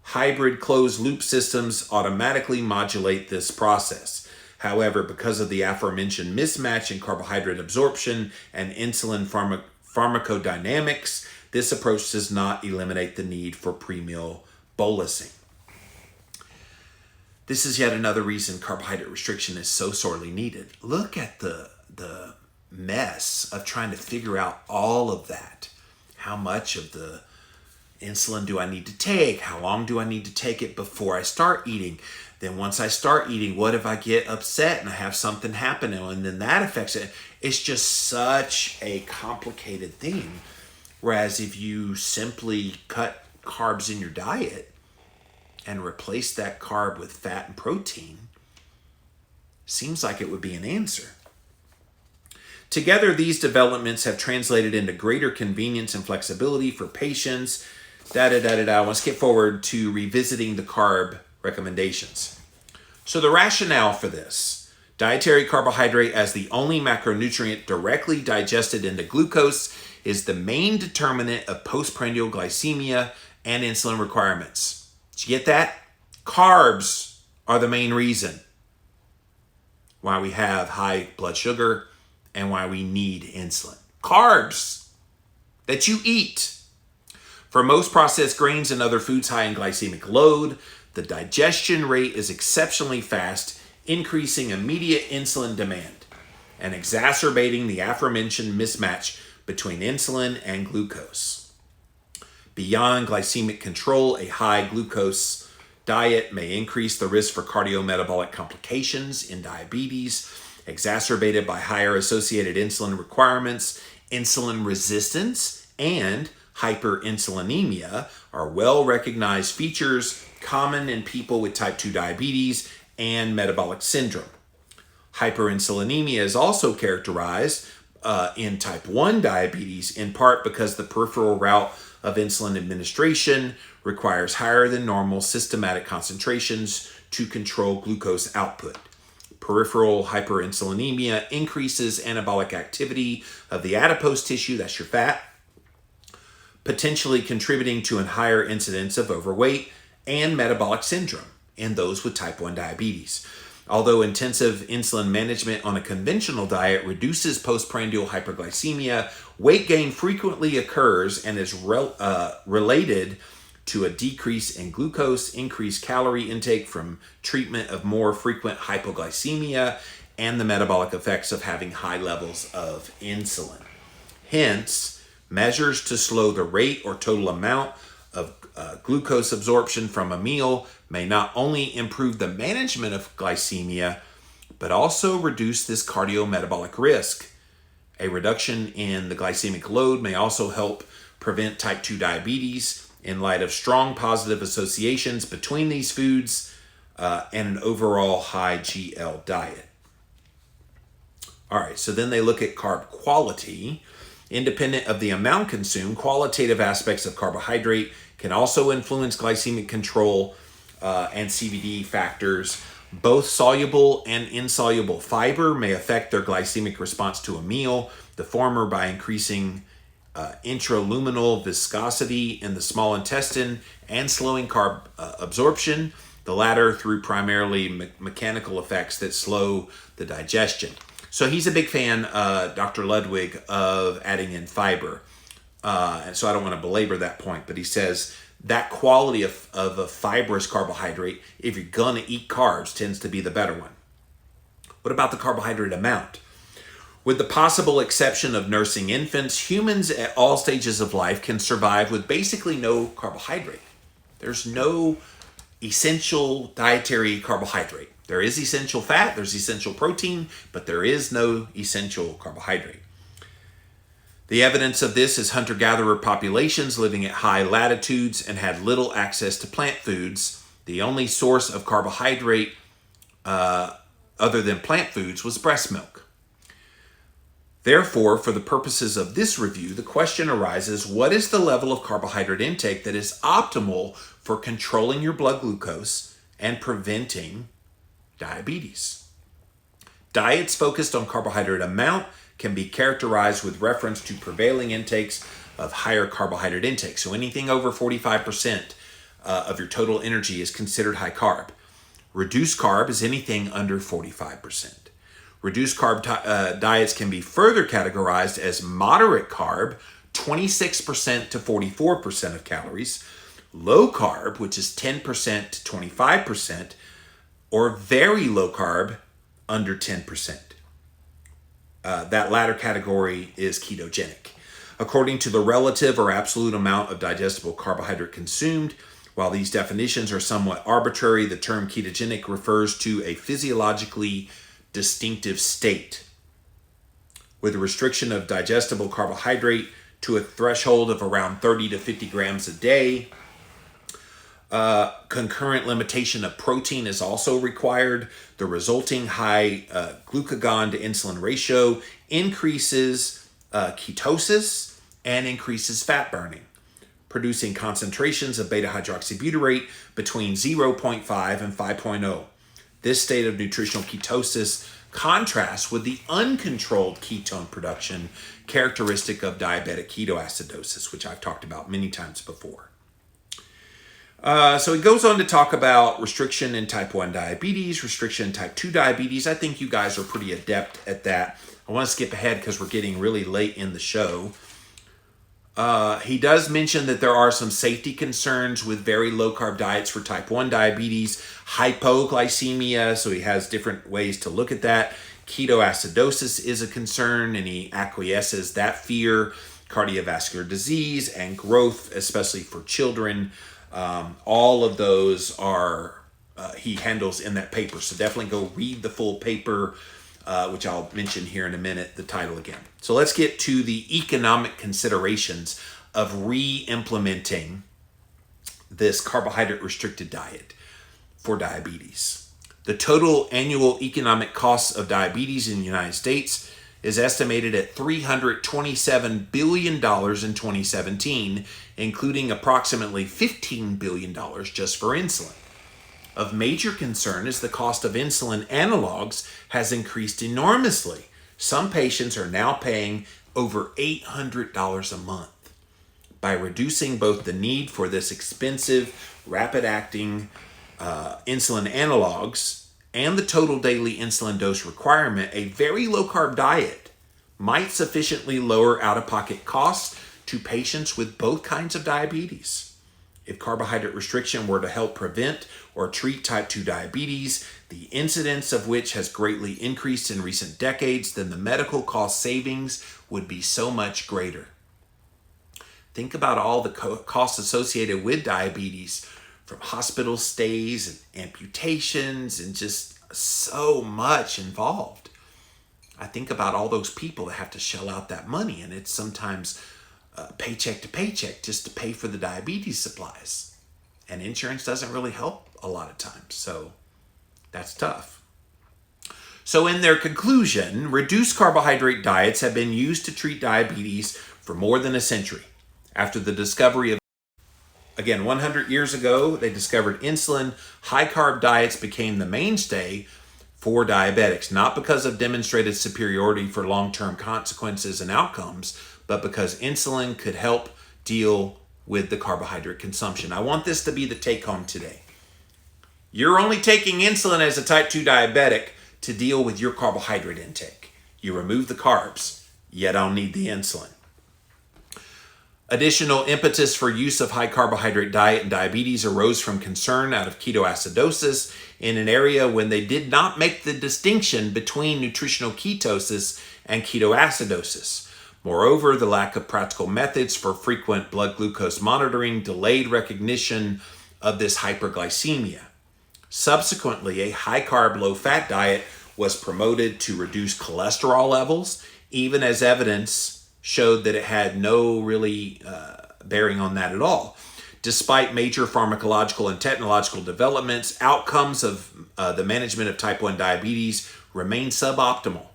hybrid closed-loop systems automatically modulate this process. However, because of the aforementioned mismatch in carbohydrate absorption and insulin pharmacodynamics, this approach does not eliminate the need for pre-meal bolusing. This is yet another reason carbohydrate restriction is so sorely needed. Look at the mess of trying to figure out all of that. How much of the insulin do I need to take? How long do I need to take it before I start eating? Then once I start eating, what if I get upset and I have something happen and then that affects it? It's just such a complicated thing. Whereas if you simply cut carbs in your diet and replace that carb with fat and protein, seems like it would be an answer. Together, these developments have translated into greater convenience and flexibility for patients. I want to skip forward to revisiting the carb recommendations. So the rationale for this: dietary carbohydrate as the only macronutrient directly digested into glucose is the main determinant of postprandial glycemia and insulin requirements. Did you get that? Carbs are the main reason why we have high blood sugar and why we need insulin. Carbs that you eat. For most processed grains and other foods high in glycemic load, the digestion rate is exceptionally fast, increasing immediate insulin demand and exacerbating the aforementioned mismatch between insulin and glucose. Beyond glycemic control, a high glucose diet may increase the risk for cardiometabolic complications in diabetes, exacerbated by higher associated insulin requirements. Insulin resistance and hyperinsulinemia are well-recognized features common in people with type 2 diabetes and metabolic syndrome. Hyperinsulinemia is also characterized in type 1 diabetes, in part because the peripheral route of insulin administration requires higher than normal systematic concentrations to control glucose output. Peripheral hyperinsulinemia increases anabolic activity of the adipose tissue, that's your fat, potentially contributing to a higher incidence of overweight and metabolic syndrome in those with type 1 diabetes. Although intensive insulin management on a conventional diet reduces postprandial hyperglycemia, weight gain frequently occurs and is related to a decrease in glucose, increased calorie intake from treatment of more frequent hypoglycemia, and the metabolic effects of having high levels of insulin. Hence, measures to slow the rate or total amount of glucose absorption from a meal may not only improve the management of glycemia, but also reduce this cardiometabolic risk. A reduction in the glycemic load may also help prevent type 2 diabetes in light of strong positive associations between these foods and an overall high GL diet. All right, so then they look at carb quality. Independent of the amount consumed, qualitative aspects of carbohydrate can also influence glycemic control and CVD factors. Both soluble and insoluble fiber may affect their glycemic response to a meal, the former by increasing intraluminal viscosity in the small intestine and slowing carb absorption, the latter through primarily mechanical effects that slow the digestion. So he's a big fan, Dr. Ludwig, of adding in fiber. And so I don't want to belabor that point, but he says that quality of a fibrous carbohydrate, if you're going to eat carbs, tends to be the better one. What about the carbohydrate amount? With the possible exception of nursing infants, humans at all stages of life can survive with basically no carbohydrate. There's no essential dietary carbohydrate. There is essential fat, there's essential protein, but there is no essential carbohydrate. The evidence of this is hunter-gatherer populations living at high latitudes and had little access to plant foods. The only source of carbohydrate other than plant foods was breast milk. Therefore, for the purposes of this review, the question arises, what is the level of carbohydrate intake that is optimal for controlling your blood glucose and preventing diabetes? Diets focused on carbohydrate amount can be characterized with reference to prevailing intakes of higher carbohydrate intake. So anything over 45% of your total energy is considered high carb. Reduced carb is anything under 45%. Reduced carb diets can be further categorized as moderate carb, 26% to 44% of calories, low carb, which is 10% to 25%, or very low carb, under 10%. That latter category is ketogenic. According to the relative or absolute amount of digestible carbohydrate consumed, while these definitions are somewhat arbitrary, the term ketogenic refers to a physiologically distinctive state with a restriction of digestible carbohydrate to a threshold of around 30 to 50 grams a day. Concurrent limitation of protein is also required. The resulting high glucagon to insulin ratio increases ketosis and increases fat burning, producing concentrations of beta-hydroxybutyrate between 0.5 and 5.0. This state of nutritional ketosis contrasts with the uncontrolled ketone production characteristic of diabetic ketoacidosis, which I've talked about many times before. So he goes on to talk about restriction in type 1 diabetes, restriction in type 2 diabetes. I think you guys are pretty adept at that. I want to skip ahead because we're getting really late in the show. He does mention that there are some safety concerns with very low-carb diets for type 1 diabetes, hypoglycemia, so he has different ways to look at that. Ketoacidosis is a concern, and he acquiesces that fear, cardiovascular disease, and growth, especially for children. All of those are he handles in that paper, so definitely go read the full paper, which I'll mention here in a minute, the title again. So let's get to the economic considerations of re-implementing this carbohydrate-restricted diet for diabetes. The total annual economic costs of diabetes in the United States is estimated at $327 billion in 2017, including approximately $15 billion just for insulin. Of major concern is the cost of insulin analogs has increased enormously. Some patients are now paying over $800 a month. By reducing both the need for this expensive, rapid-acting insulin analogs and the total daily insulin dose requirement, a very low-carb diet might sufficiently lower out-of-pocket costs to patients with both kinds of diabetes. If carbohydrate restriction were to help prevent or treat type 2 diabetes, the incidence of which has greatly increased in recent decades, then the medical cost savings would be so much greater. Think about all the costs associated with diabetes, from hospital stays and amputations and just so much involved. I think about all those people that have to shell out that money, and it's sometimes paycheck to paycheck just to pay for the diabetes supplies. And insurance doesn't really help a lot of times, so that's tough. So in their conclusion, reduced carbohydrate diets have been used to treat diabetes for more than a century. After the discovery of, again, 100 years ago, they discovered insulin, high-carb diets became the mainstay for diabetics, not because of demonstrated superiority for long-term consequences and outcomes, but because insulin could help deal with the carbohydrate consumption. I want this to be the take-home today. You're only taking insulin as a type 2 diabetic to deal with your carbohydrate intake. You remove the carbs, you don't need the insulin. Additional impetus for use of high carbohydrate diet in diabetes arose from concern out of ketoacidosis in an area when they did not make the distinction between nutritional ketosis and ketoacidosis. Moreover, the lack of practical methods for frequent blood glucose monitoring delayed recognition of this hyperglycemia. Subsequently, a high-carb, low-fat diet was promoted to reduce cholesterol levels, even as evidence showed that it had no really bearing on that at all. Despite major pharmacological and technological developments, outcomes of the management of type 1 diabetes remain suboptimal,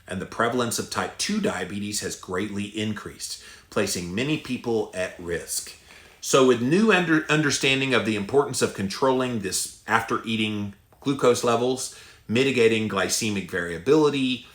and the prevalence of type 2 diabetes has greatly increased, placing many people at risk. So with new understanding of the importance of controlling this after eating glucose levels, mitigating glycemic variability,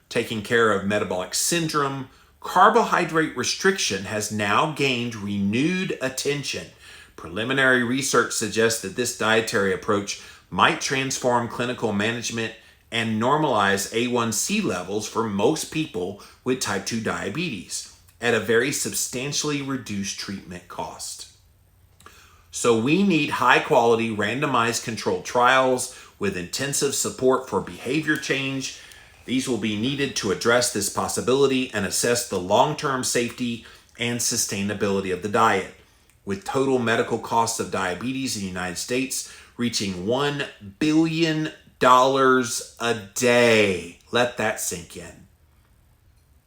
taking care of metabolic syndrome, carbohydrate restriction has now gained renewed attention. Preliminary research suggests that this dietary approach might transform clinical management and normalize A1C levels for most people with type 2 diabetes at a very substantially reduced treatment cost. So we need high-quality randomized controlled trials with intensive support for behavior change. These will be needed to address this possibility and assess the long-term safety and sustainability of the diet, with total medical costs of diabetes in the United States reaching $1 billion a day. Let that sink in.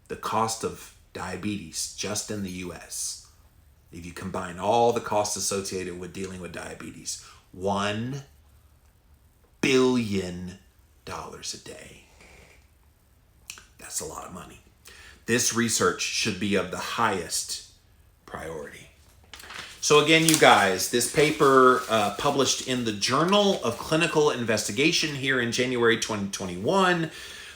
The cost of diabetes just in the U.S., if you combine all the costs associated with dealing with diabetes, $1 billion a day. That's a lot of money. This research should be of the highest priority. So again, you guys, this paper published in the Journal of Clinical Investigation here in January 2021.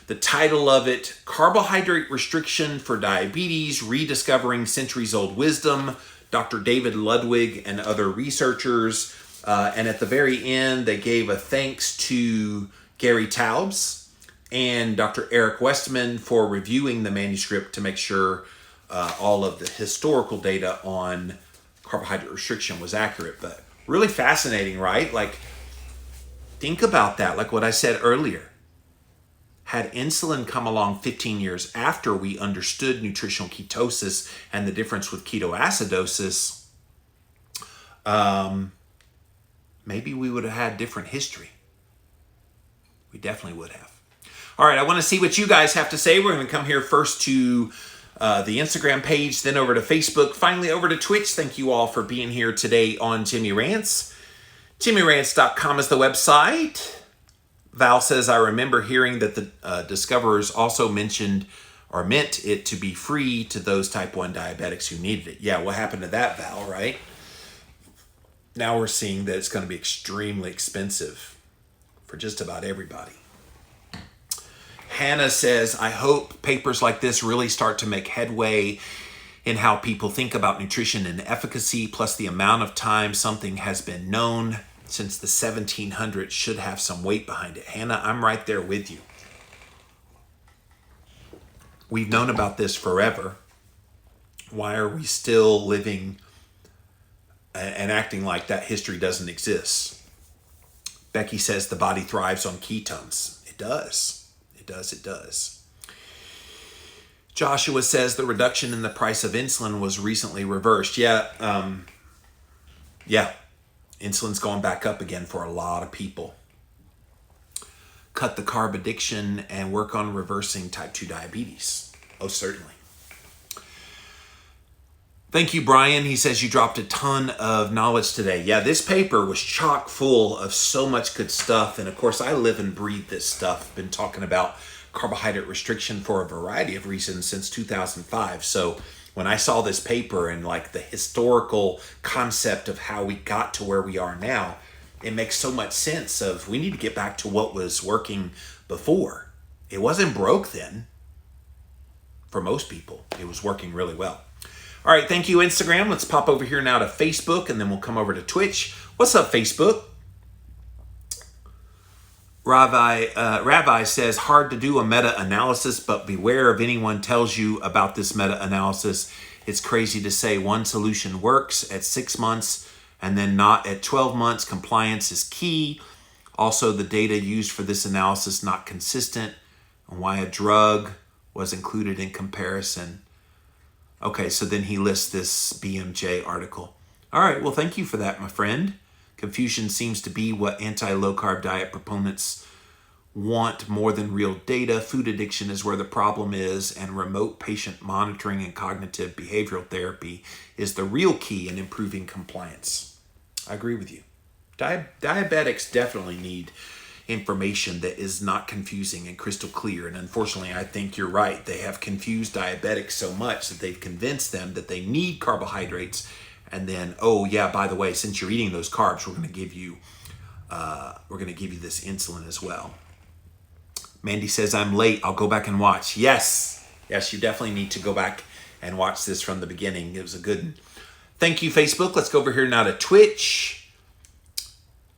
The title of it, Carbohydrate Restriction for Diabetes, Rediscovering Centuries-Old Wisdom, Dr. David Ludwig and other researchers. And at the very end, they gave a thanks to Gary Taubes and Dr. Eric Westman for reviewing the manuscript to make sure all of the historical data on carbohydrate restriction was accurate. But really fascinating, right? Like, think about that, like what I said earlier. Had insulin come along 15 years after we understood nutritional ketosis and the difference with ketoacidosis, maybe we would have had different history. We definitely would have. All right, I want to see what you guys have to say. We're going to come here first to the Instagram page, then over to Facebook, finally over to Twitch. Thank you all for being here today on Jimmy Rants. JimmyRants.com is the website. Val says, I remember hearing that the discoverers also mentioned or meant it to be free to those type 1 diabetics who needed it. Yeah, what happened to that, Val, right? Now we're seeing that it's going to be extremely expensive for just about everybody. Hannah says, I hope papers like this really start to make headway in how people think about nutrition and efficacy, plus the amount of time something has been known since the 1700s should have some weight behind it. Hannah, I'm right there with you. We've known about this forever. Why are we still living and acting like that history doesn't exist? Becky says the body thrives on ketones. It does. It does. Joshua says the reduction in the price of insulin was recently reversed. Yeah. Insulin's going back up again for a lot of people. Cut the carb addiction and work on reversing type 2 diabetes. Oh, certainly. Thank you, Brian. He says you dropped a ton of knowledge today. Yeah, this paper was chock full of so much good stuff. And of course, I live and breathe this stuff. Been talking about carbohydrate restriction for a variety of reasons since 2005. So when I saw this paper and like the historical concept of how we got to where we are now, it makes so much sense of we need to get back to what was working before. It wasn't broke then. For most people, it was working really well. All right, thank you, Instagram. Let's pop over here now to Facebook, and then we'll come over to Twitch. What's up, Facebook? Rabbi says, hard to do a meta-analysis, but beware of anyone tells you about this meta-analysis. It's crazy to say one solution works at 6 months and then not at 12 months. Compliance is key. Also, the data used for this analysis not consistent, and why a drug was included in comparison. Okay, so then he lists this BMJ article. All right, well, thank you for that, my friend. Confusion seems to be what anti-low-carb diet proponents want more than real data. Food addiction is where the problem is, and remote patient monitoring and cognitive behavioral therapy is the real key in improving compliance. I agree with you. Diabetics definitely need information that is not confusing and crystal clear. And unfortunately, I think you're right. They have confused diabetics so much that they've convinced them that they need carbohydrates. And then, oh yeah, by the way, since you're eating those carbs, we're going to give you this insulin as well. Mandy says, I'm late. I'll go back and watch. Yes, you definitely need to go back and watch this from the beginning. It was a good. Thank you, Facebook. Let's go over here now to Twitch.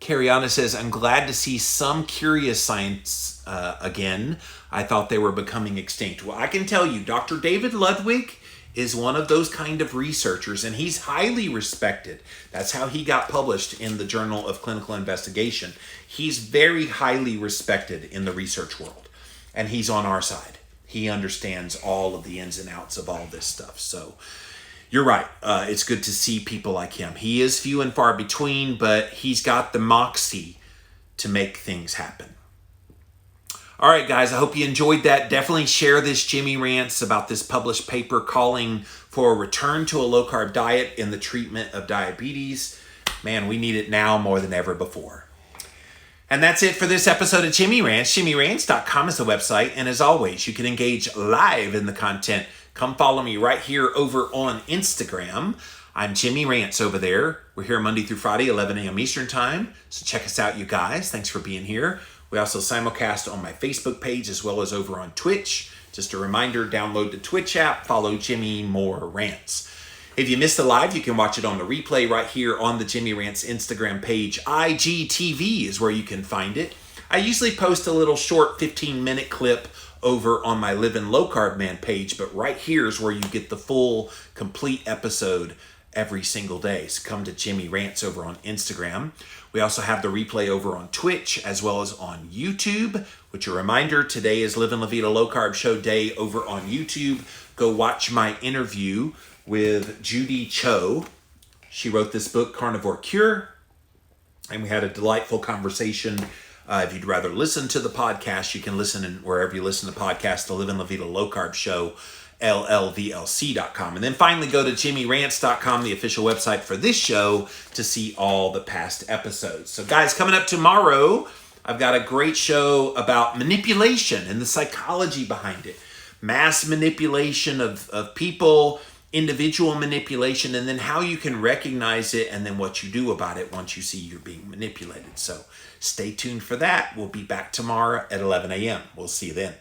Cariana says, I'm glad to see some curious science again. I thought they were becoming extinct. Well, I can tell you, Dr. David Ludwig is one of those kind of researchers, and he's highly respected. That's how he got published in the Journal of Clinical Investigation. He's very highly respected in the research world, and he's on our side. He understands all of the ins and outs of all this stuff. So you're right. It's good to see people like him. He is few and far between, but he's got the moxie to make things happen. All right, guys, I hope you enjoyed that. Definitely share this Jimmy Rants about this published paper calling for a return to a low-carb diet in the treatment of diabetes. Man, we need it now more than ever before. And that's it for this episode of Jimmy Rants. JimmyRants.com is the website. And as always, you can engage live in the content. Come follow me right here over on Instagram. I'm Jimmy Rants over there. We're here Monday through Friday, 11 a.m. Eastern Time. So check us out, you guys. Thanks for being here. We also simulcast on my Facebook page as well as over on Twitch. Just a reminder, download the Twitch app, follow Jimmy Moore Rants. If you missed the live, you can watch it on the replay right here on the Jimmy Rants Instagram page. IGTV is where you can find it. I usually post a little short 15-minute clip over on my Livin' Low Carb Man page, but right here is where you get the full, complete episode every single day. So come to Jimmy Rants over on Instagram. We also have the replay over on Twitch as well as on YouTube, which a reminder, today is Livin' La Vida Low Carb Show Day over on YouTube. Go watch my interview with Judy Cho. She wrote this book, Carnivore Cure, and we had a delightful conversation. If you'd rather listen to the podcast, you can listen in wherever you listen to podcasts, the Livin' La Vida Low Carb Show, LLVLC.com. And then finally go to JimmyRants.com, the official website for this show, to see all the past episodes. So guys, coming up tomorrow, I've got a great show about manipulation and the psychology behind it. Mass manipulation of people, individual manipulation, and then how you can recognize it and then what you do about it once you see you're being manipulated. So stay tuned for that. We'll be back tomorrow at 11 a.m. We'll see you then.